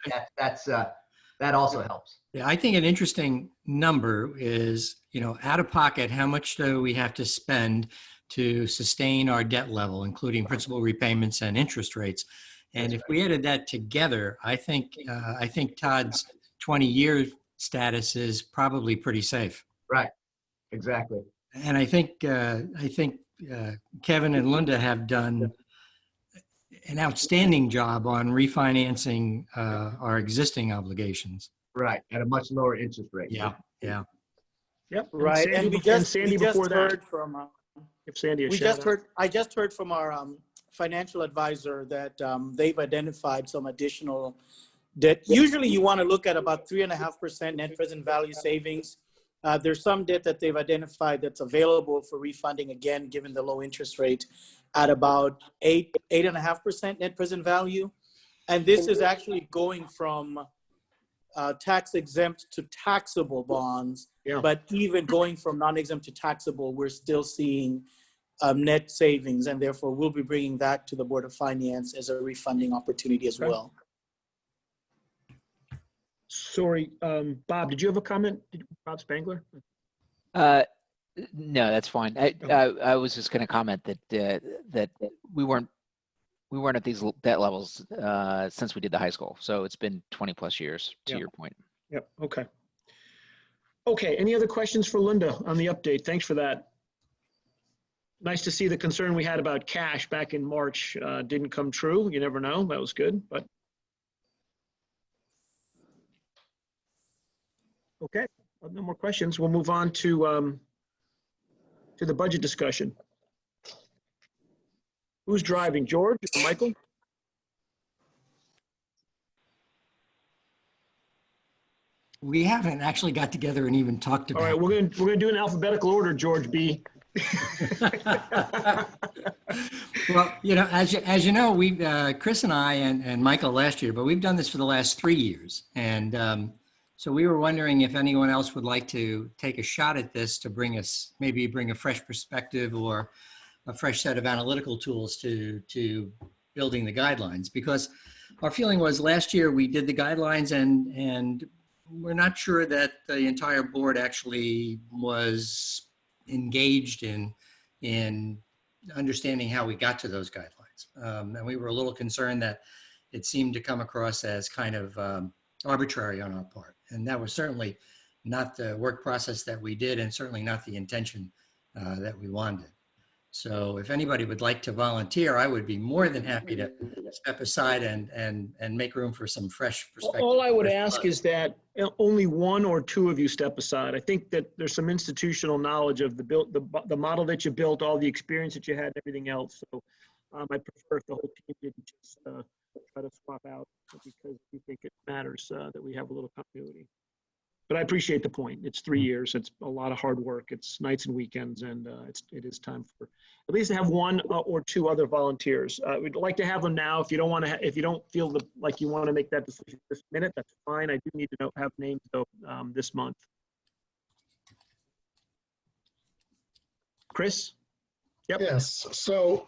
that also helps. Yeah, I think an interesting number is, out of pocket, how much do we have to spend to sustain our debt level, including principal repayments and interest rates. And if we added that together, I think Todd's 20-year status is probably pretty safe. Right, exactly. And I think Kevin and Linda have done an outstanding job on refinancing our existing obligations. Right, at a much lower interest rate. Yeah, yeah. Yep. Right, and we just heard from. Give Sandy a we shout just out. heard. I just heard from our financial advisor that they've identified some additional debt. Usually, you want to look at about 3.5% net present value savings. There's some debt that they've identified that's available for refunding again, given the low interest rate, at about 8.5% net present value, and this is actually going from tax exempt to taxable bonds. Yeah. But even going from non-exempt to taxable, we're still seeing net savings, and therefore we'll be bringing that to the Board of Finance as a refunding opportunity as well. Sorry, Bob, did you have a comment? Bob Spangler? No, that's fine. I was just going to comment that that we weren't at these debt levels since we did the high school. So it's been 20 plus years, to your point. Yep. Okay. Okay. Any other questions for Linda on the update? Thanks for that. Nice to see the concern we had about cash back in March didn't come true. You never know. That was good. But okay. No more questions. We'll move on to the budget discussion. Who's driving, George or Michael? We haven't actually got together and even talked about. All right, we're gonna do an alphabetical order, George B. Well, you know, as you know, we Chris and I and Michael last year, but we've done this for the last 3 years, and so we were wondering if anyone else would like to take a shot at this to bring a fresh perspective or a fresh set of analytical tools to building the guidelines, because our feeling was last year we did the guidelines and we're not sure that the entire board actually was engaged in understanding how we got to those guidelines. And we were a little concerned that it seemed to come across as kind of arbitrary on our part. And that was certainly not the work process that we did, and certainly not the intention that we wanted. So if anybody would like to volunteer, I would be more than happy to step aside and make room for some fresh perspective. All I would ask is that only one or two of you step aside. I think that there's some institutional knowledge of the model that you built, all the experience that you had, and everything else. So I prefer if the whole team didn't just try to swap out because we think it matters that we have a little continuity. But I appreciate the point. It's 3 years. It's a lot of hard work. It's nights and weekends, and it is time for at least to have one or two other volunteers. We'd like to have them now. If you don't want to, if you don't feel like you want to make that decision this minute, that's fine. I do need to have names though this month. Chris? Yep. Yes. So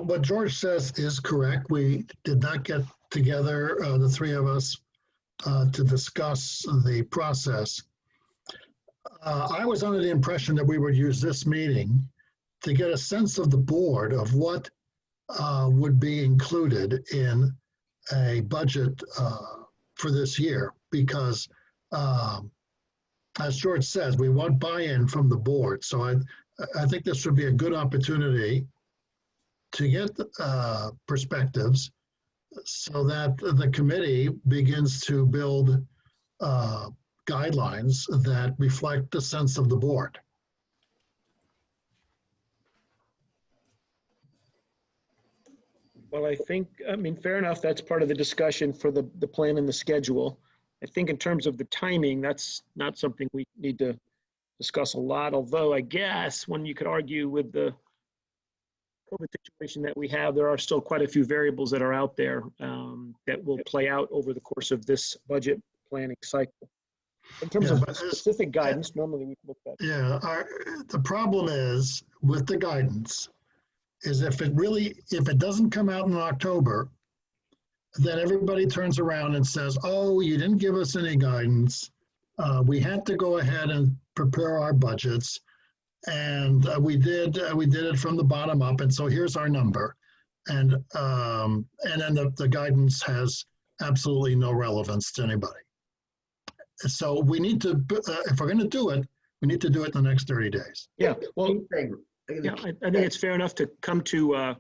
what George says is correct. We did not get together, the three of us, to discuss the process. I was under the impression that we would use this meeting to get a sense of the board of what would be included in a budget for this year, because as George says, we want buy-in from the board. So I think this would be a good opportunity to get perspectives so that the committee begins to build guidelines that reflect the sense of the board. Well, I mean, fair enough. That's part of the discussion for the plan and the schedule. I think in terms of the timing, that's not something we need to discuss a lot, although I guess when you could argue with the COVID situation that we have, there are still quite a few variables that are out there that will play out over the course of this budget planning cycle. In terms of specific guidance, normally we look at. Yeah, the problem is with the guidance is if it doesn't come out in October, then everybody turns around and says, oh, you didn't give us any guidance. We had to go ahead and prepare our budgets. And we did it from the bottom up. And so here's our number. And then the guidance has absolutely no relevance to anybody. So we need to, if we're going to do it, we need to do it in the next 30 days. Yeah, well, yeah, I think it's fair enough to come to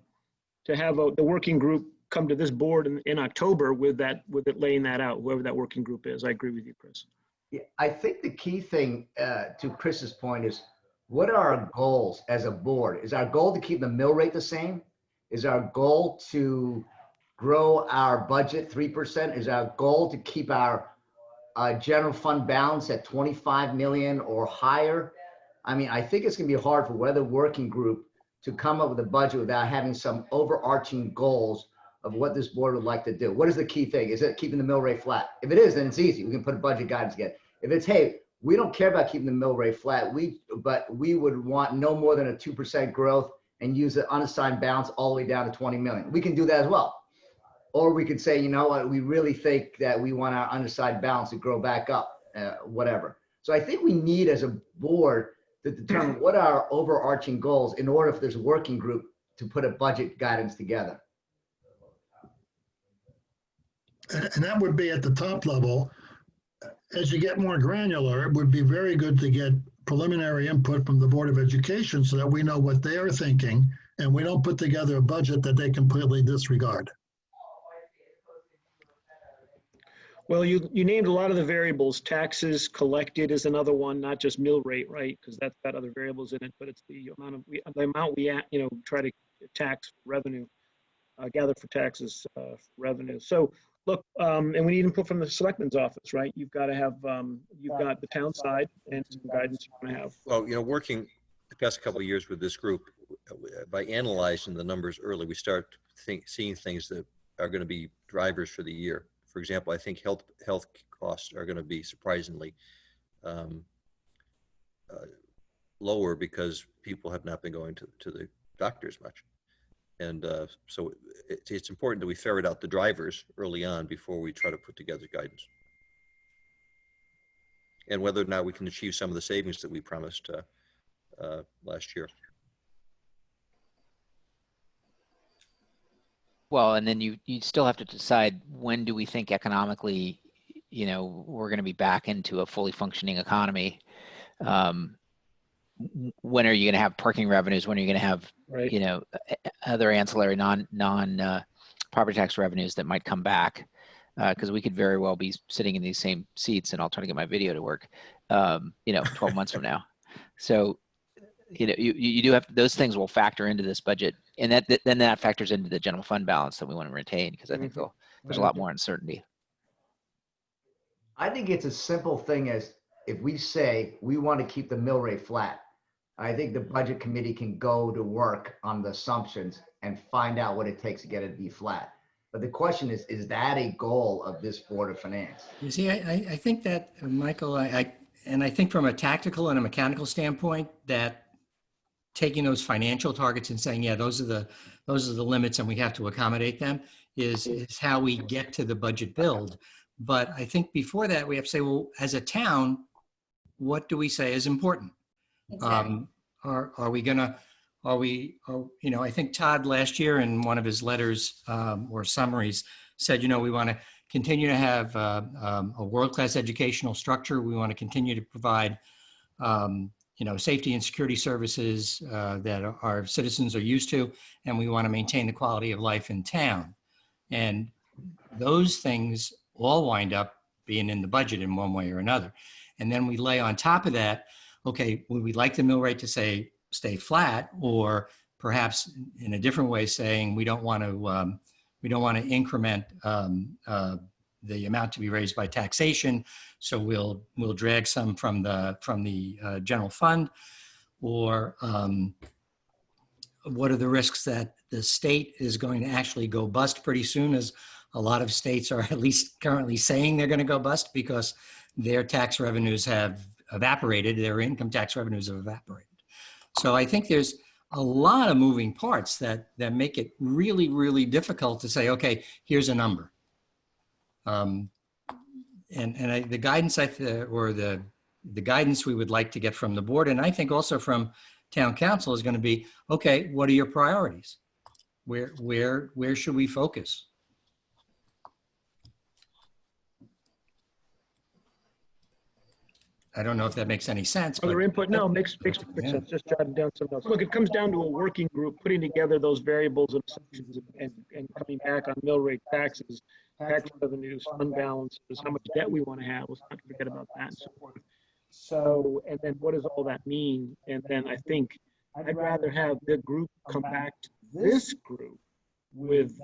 have the working group come to this board in October with it laying that out, whoever that working group is. I agree with you, Chris. Yeah, I think the key thing to Chris's point is, what are our goals as a board? Is our goal to keep the mill rate the same? Is our goal to grow our budget 3%? Is our goal to keep our general fund balance at 25 million or higher? I mean, I think it's going to be hard for weather working group to come up with a budget without having some overarching goals of what this board would like to do. What is the key thing? Is it keeping the mill rate flat? If it is, then it's easy. We can put a budget guidance again. If it's, hey, we don't care about keeping the mill rate flat, but we would want no more than a 2% growth and use the unassigned balance all the way down to 20 million. We can do that as well. Or we could say, you know what, we really think that we want our unassigned balance to grow back up, whatever. So I think we need as a board to determine what are our overarching goals in order if there's a working group to put a budget guidance together. And that would be at the top level. As you get more granular, it would be very good to get preliminary input from the Board of Education so that we know what they are thinking and we don't put together a budget that they completely disregard. Well, you named a lot of the variables. Taxes collected is another one, not just mill rate, right? Because that's got other variables in it, but it's the amount we try to tax revenue, gather for taxes revenue. So look, and we need input from the selectman's office, right? You've got to have, you've got the town side and some guidance you're going to have. Well, working the past couple of years with this group, by analyzing the numbers early, we start seeing things that are going to be drivers for the year. For example, I think health costs are going to be surprisingly lower because people have not been going to the doctors much. And so it's important that we ferret out the drivers early on before we try to put together guidance. And whether or not we can achieve some of the savings that we promised last year. Well, and then you still have to decide, when do we think economically, we're going to be back into a fully functioning economy? When are you going to have parking revenues? When are you going to have, right, other ancillary non property tax revenues that might come back? Because we could very well be sitting in these same seats, and I'll try to get my video to work, 12 months from now. So, you do have, those things will factor into this budget, and then that factors into the general fund balance that we want to retain, because I think there's a lot more uncertainty. I think it's a simple thing as, if we say we want to keep the mill rate flat, I think the budget committee can go to work on the assumptions and find out what it takes to get it to be flat. But the question is that a goal of this Board of Finance? You see, I think that, Michael, I think from a tactical and a mechanical standpoint, that taking those financial targets and saying, yeah, those are the limits and we have to accommodate them is how we get to the budget build. But I think before that, we have to say, well, as a town, what do we say is important? Exactly. I think Todd last year in one of his letters or summaries said, we want to continue to have a world-class educational structure. We want to continue to provide, safety and security services that our citizens are used to, and we want to maintain the quality of life in town. And those things all wind up being in the budget in one way or another. And then we lay on top of that, okay, would we like the mill rate to stay flat, or perhaps in a different way saying we don't want to increment the amount to be raised by taxation, so we'll drag some from the general fund, or what are the risks that the state is going to actually go bust pretty soon, as a lot of states are at least currently saying they're going to go bust because their tax revenues have evaporated, their income tax revenues have evaporated. So I think there's a lot of moving parts that make it really, really difficult to say, okay, here's a number. The guidance the guidance we would like to get from the board, and I think also from town council is going to be, okay, what are your priorities? Where should we focus? I don't know if that makes any sense. Other but- input? No, makes perfect Yeah. sense. Just jotting down some notes. Look, it comes down to a working group, putting together those variables and assumptions and coming back on mill rate taxes, tax revenues, fund balances, how much debt we want to have. Let's not forget about that and so forth. So, and then what does all that mean? And then I think I'd rather have the group come back to this group with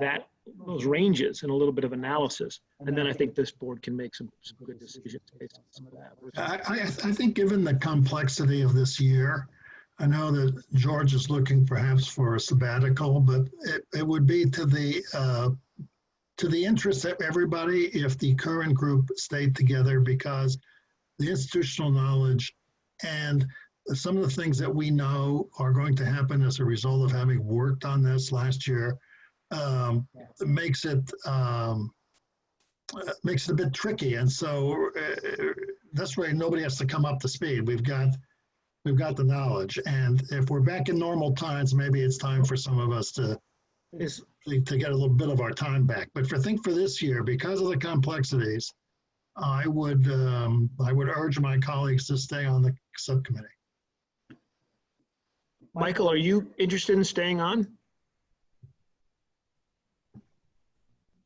those ranges and a little bit of analysis. And then I think this board can make some good decisions based on some of that. I think given the complexity of this year, I know that George is looking perhaps for a sabbatical, but it would be to the interest of everybody if the current group stayed together, because the institutional knowledge and some of the things that we know are going to happen as a result of having worked on this last year makes it a bit tricky. And so this way, nobody has to come up to speed. We've got the knowledge. And if we're back in normal times, maybe it's time for some of us to get a little bit of our time back. But for this year, because of the complexities, I would urge my colleagues to stay on the subcommittee. Michael, are you interested in staying on?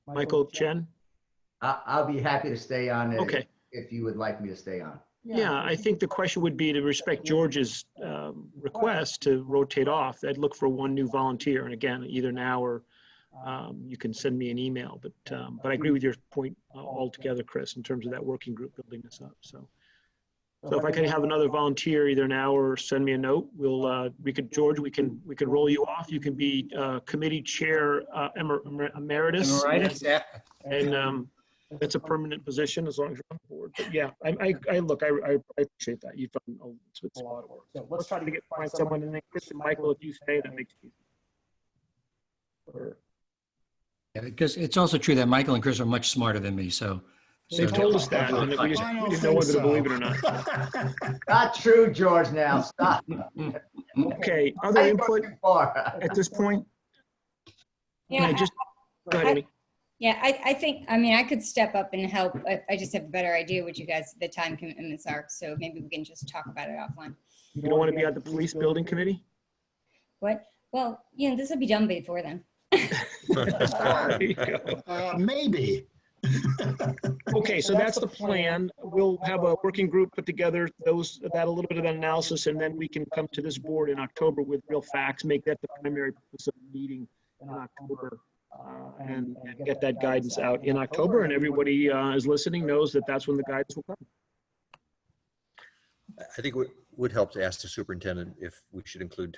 Michael Chen? I'll be happy to stay on it. Okay. If you would like me to stay on. Yeah, I think the question would be to respect George's request to rotate off. I'd look for one new volunteer. And again, either now or you can send me an email. But I agree with your point altogether, Chris, in terms of that working group building this up. So if I can have another volunteer either now or send me a note, George, we can roll you off. You can be committee chair emeritus. Yeah. And it's a permanent position as long as you're on board. But yeah, I appreciate that. You've done it's a lot of work. So let's try to find someone. And then Chris and Michael, if you stay, that makes it easy. Yeah, because it's also true that Michael and Chris are much smarter than me. So They've told us that, and we didn't know whether to believe it or not. Not true, George, now, stop. Okay, other input at this point? Yeah, Go ahead, Amy. yeah, I think, I mean, I could step up and help. I just have a better idea what you guys, the time commitments are. So maybe we can just talk about it offline. You don't want to be on the police building committee? What? Well, this will be done before then. There you go. Maybe. Okay, so that's the plan. We'll have a working group put together, a little bit of that analysis, and then we can come to this board in October with real facts, make that the primary purpose of the meeting in October, and get that guidance out in October. And everybody is listening knows that that's when the guidance will come. I think it would help to ask the superintendent if we should include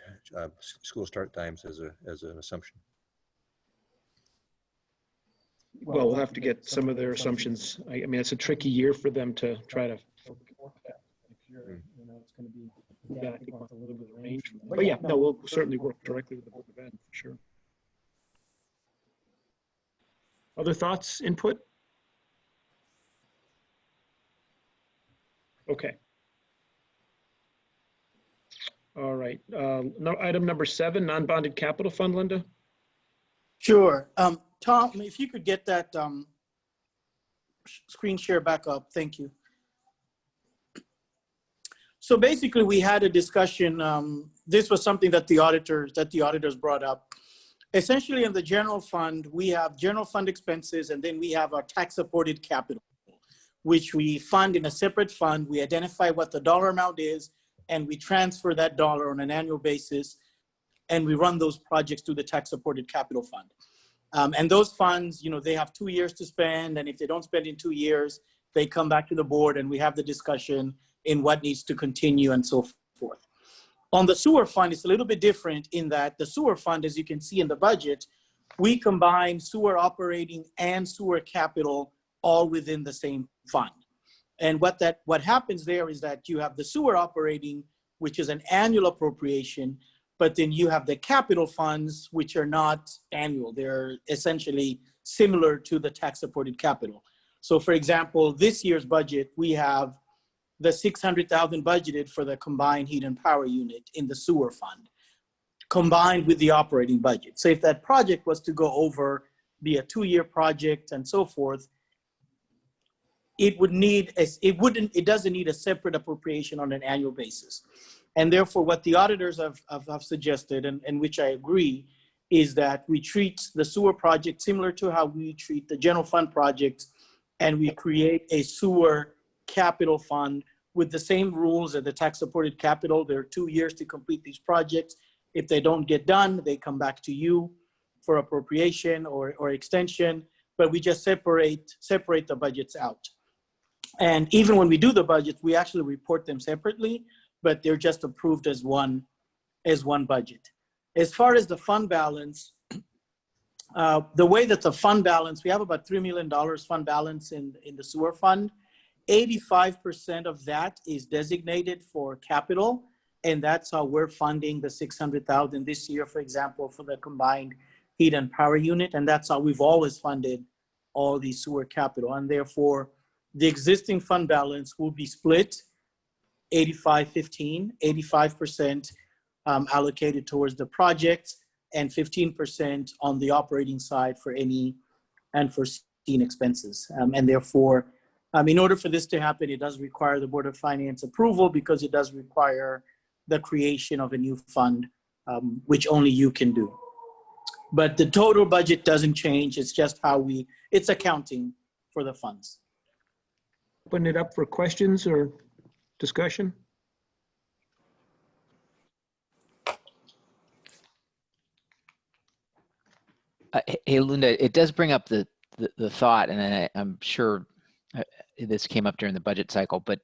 school start times as an assumption. Well, we'll have to get some of their assumptions. I mean, it's a tricky year for them to try to forecast next year. It's going to be, I think we'll have a little bit of range. But yeah, no, we'll certainly work directly with the Board of Ed for sure. Other thoughts, input? Okay. All right. Item number 7, non-bonded capital fund, Linda. Sure. Tom, if you could get that screen share back up, thank you. So basically, we had a discussion. This was something that the auditors brought up. Essentially, in the general fund, we have general fund expenses, and then we have our tax-supported capital, which we fund in a separate fund. We identify what the dollar amount is, and we transfer that dollar on an annual basis, and we run those projects through the tax-supported capital fund. And those funds, they have 2 years to spend, and if they don't spend in 2 years, they come back to the board and we have the discussion in what needs to continue and so forth. On the sewer fund, it's a little bit different in that the sewer fund, as you can see in the budget, we combine sewer operating and sewer capital all within the same fund. And what happens there is that you have the sewer operating, which is an annual appropriation, but then you have the capital funds, which are not annual. They're essentially similar to the tax-supported capital. So for example, this year's budget, we have the 600,000 budgeted for the combined heat and power unit in the sewer fund, combined with the operating budget. So if that project was to go over, be a 2-year project and so forth, it doesn't need a separate appropriation on an annual basis. And therefore, what the auditors have suggested, and which I agree, is that we treat the sewer project similar to how we treat the general fund projects, and we create a sewer capital fund with the same rules as the tax-supported capital. There are 2 years to complete these projects. If they don't get done, they come back to you for appropriation or extension, but we just separate the budgets out. And even when we do the budgets, we actually report them separately, but they're just approved as one budget. As far as the fund balance, the way that the fund balance, we have about $3 million fund balance in the sewer fund. 85% of that is designated for capital, and that's how we're funding the 600,000 this year, for example, for the combined heat and power unit, and that's how we've always funded all the sewer capital, and therefore the existing fund balance will be split 85-15, 85% allocated towards the project and 15% on the operating side for any unforeseen expenses. And therefore, in order for this to happen, it does require the Board of Finance approval because it does require the creation of a new fund, which only you can do. But the total budget doesn't change. It's just it's accounting for the funds. Open it up for questions or discussion. Hey, Linda, it does bring up the thought, and I'm sure this came up during the budget cycle, but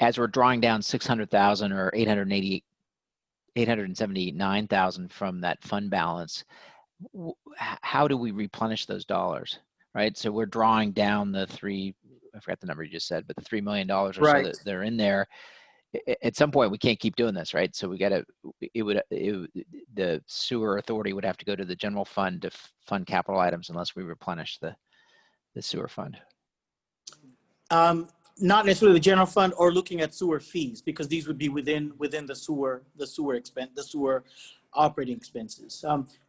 as we're drawing down 600,000 or 879,000 from that fund balance, how do we replenish those dollars, right? So we're drawing down I forgot the number you just said, but the $3 million or so that they're in there. At some point, we can't keep doing this, right? So the sewer authority would have to go to the general fund to fund capital items unless we replenish the sewer fund. Not necessarily the general fund or looking at sewer fees, because these would be within the sewer operating expenses.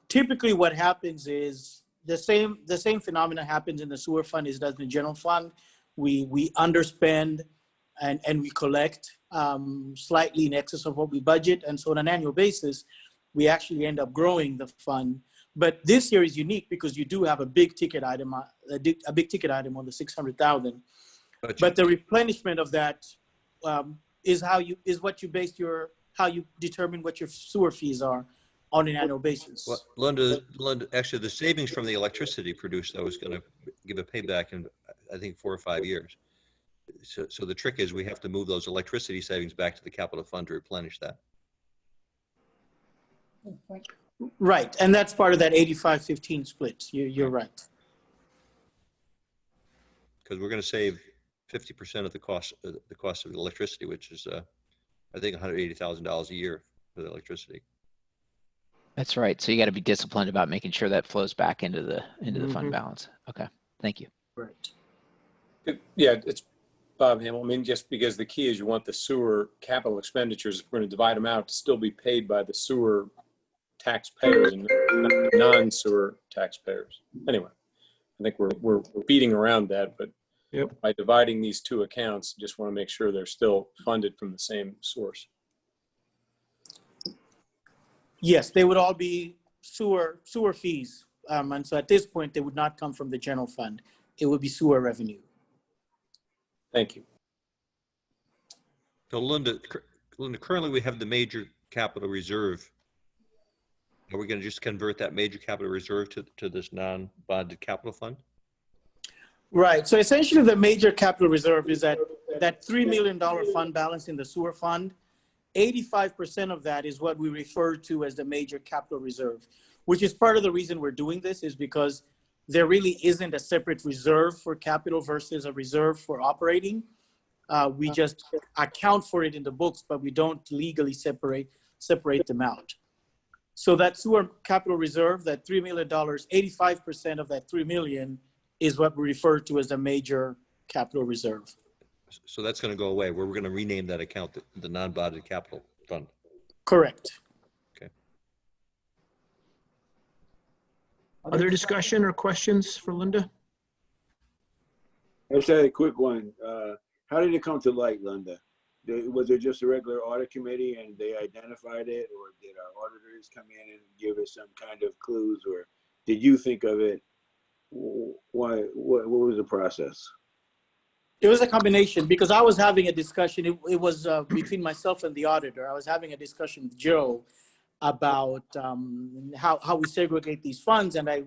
Typically what happens is the same phenomena happens in the sewer fund as does in the general fund. We underspend and we collect slightly in excess of what we budget. And so on an annual basis, we actually end up growing the fund. But this year is unique because you do have a big ticket item, on the 600,000. But the replenishment of that is how you determine what your sewer fees are on an annual basis. Well, Linda, actually the savings from the electricity produced though is going to give a payback in, I think, 4 or 5 years. So the trick is we have to move those electricity savings back to the capital fund to replenish that. Right, and that's part of that 85-15 split. You're right. Because we're going to save 50% of the cost of the electricity, which is I think $180,000 a year for the electricity. That's right. So you got to be disciplined about making sure that flows back into the fund balance. Okay, thank you. Right. Yeah, it's Bob Hamel. I mean, just because the key is you want the sewer capital expenditures, if we're going to divide them out, to still be paid by the sewer taxpayers and not non-sewer taxpayers. Anyway, I think we're beating around that, but by dividing these two accounts, just want to make sure they're still funded from the same source. Yes, they would all be sewer fees. And so at this point, they would not come from the general fund. It would be sewer revenue. Thank you. So Linda, currently we have the major capital reserve. Are we going to just convert that major capital reserve to this non-bonded capital fund? Right. So essentially the major capital reserve is that $3 million fund balance in the sewer fund. 85% of that is what we refer to as the major capital reserve, which is part of the reason we're doing this, is because there really isn't a separate reserve for capital versus a reserve for operating. We just account for it in the books, but we don't legally separate them out. So that sewer capital reserve, that $3 million, 85% of that $3 million is what we refer to as the major capital reserve. So that's going to go away. We're going to rename that account the non-bonded capital fund. Correct. Other discussion or questions for Linda? I just had a quick one. How did it come to light, Linda? Was it just a regular audit committee and they identified it, or did our auditors come in and give us some kind of clues, or did you think of it? Why? What was the process? It was a combination because I was having a discussion. It was between myself and the auditor. I was having a discussion with Joe about how we segregate these funds, and I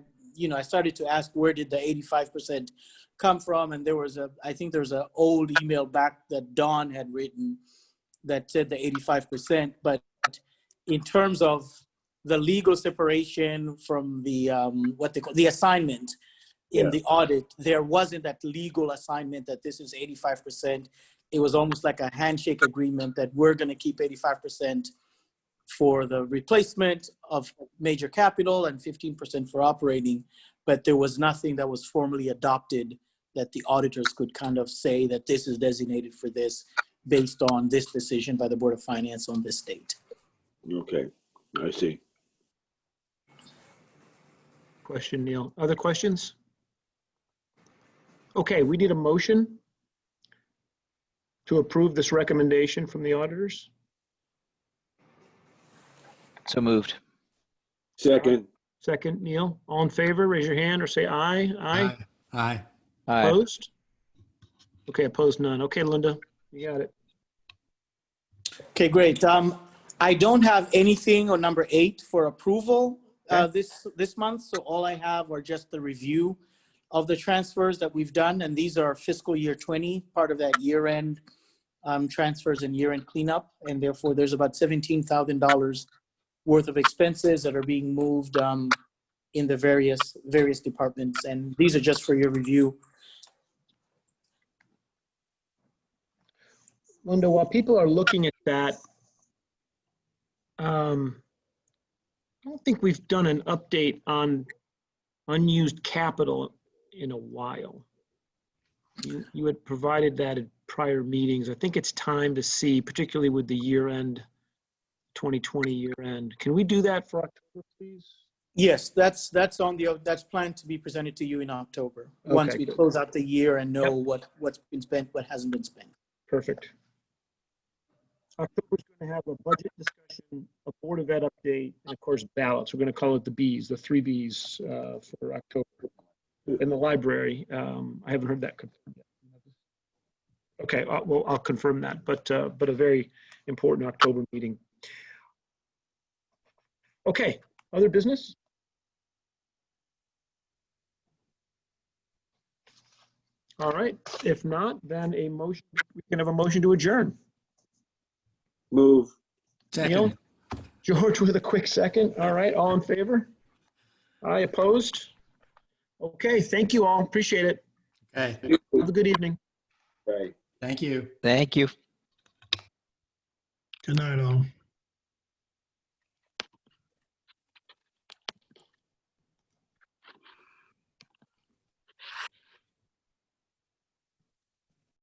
started to ask where did the 85% come from, and I think there's an old email back that Dawn had written that said the 85%. But in terms of the legal separation from the what they call the assignment in the audit, there wasn't that legal assignment that this is 85%. It was almost like a handshake agreement that we're going to keep 85% for the replacement of major capital and 15% for operating, but there was nothing that was formally adopted that the auditors could kind of say that this is designated for this based on this decision by the Board of Finance on this date. Okay, I see. Question, Neil. Other questions? Okay, we need a motion to approve this recommendation from the auditors. So moved. Second. Second, Neil. All in favor, raise your hand or say aye. Aye. Aye. Aye. Opposed? Okay, opposed, none. Okay, Linda, you got it. Okay, great. I don't have anything on number 8 for approval this month, so all I have are just the review of the transfers that we've done, and these are fiscal year 20, part of that year-end transfers and year-end cleanup, and therefore there's about $17,000 worth of expenses that are being moved in the various departments, and these are just for your review. Linda, while people are looking at that, I don't think we've done an update on unused capital in a while. You had provided that at prior meetings. I think it's time to see, particularly with the year-end, 2020 year-end. Can we do that for October, please? Yes, that's planned to be presented to you in October, once we close out the year and know what's been spent, what hasn't been spent. Perfect. October's going to have a budget discussion, a Board of Ed update, and of course ballots. We're going to call it the Bs, the 3 Bs for October. In the library, I haven't heard that confirmed yet. Okay, well, I'll confirm that, but a very important October meeting. Okay, other business? All right, if not, then we can have a motion to adjourn. Move. Neil? George with a quick second. All right, all in favor? Aye, opposed? Okay, thank you all. Appreciate it. Okay. Have a good evening. Right. Thank you. Thank you. Good night, all.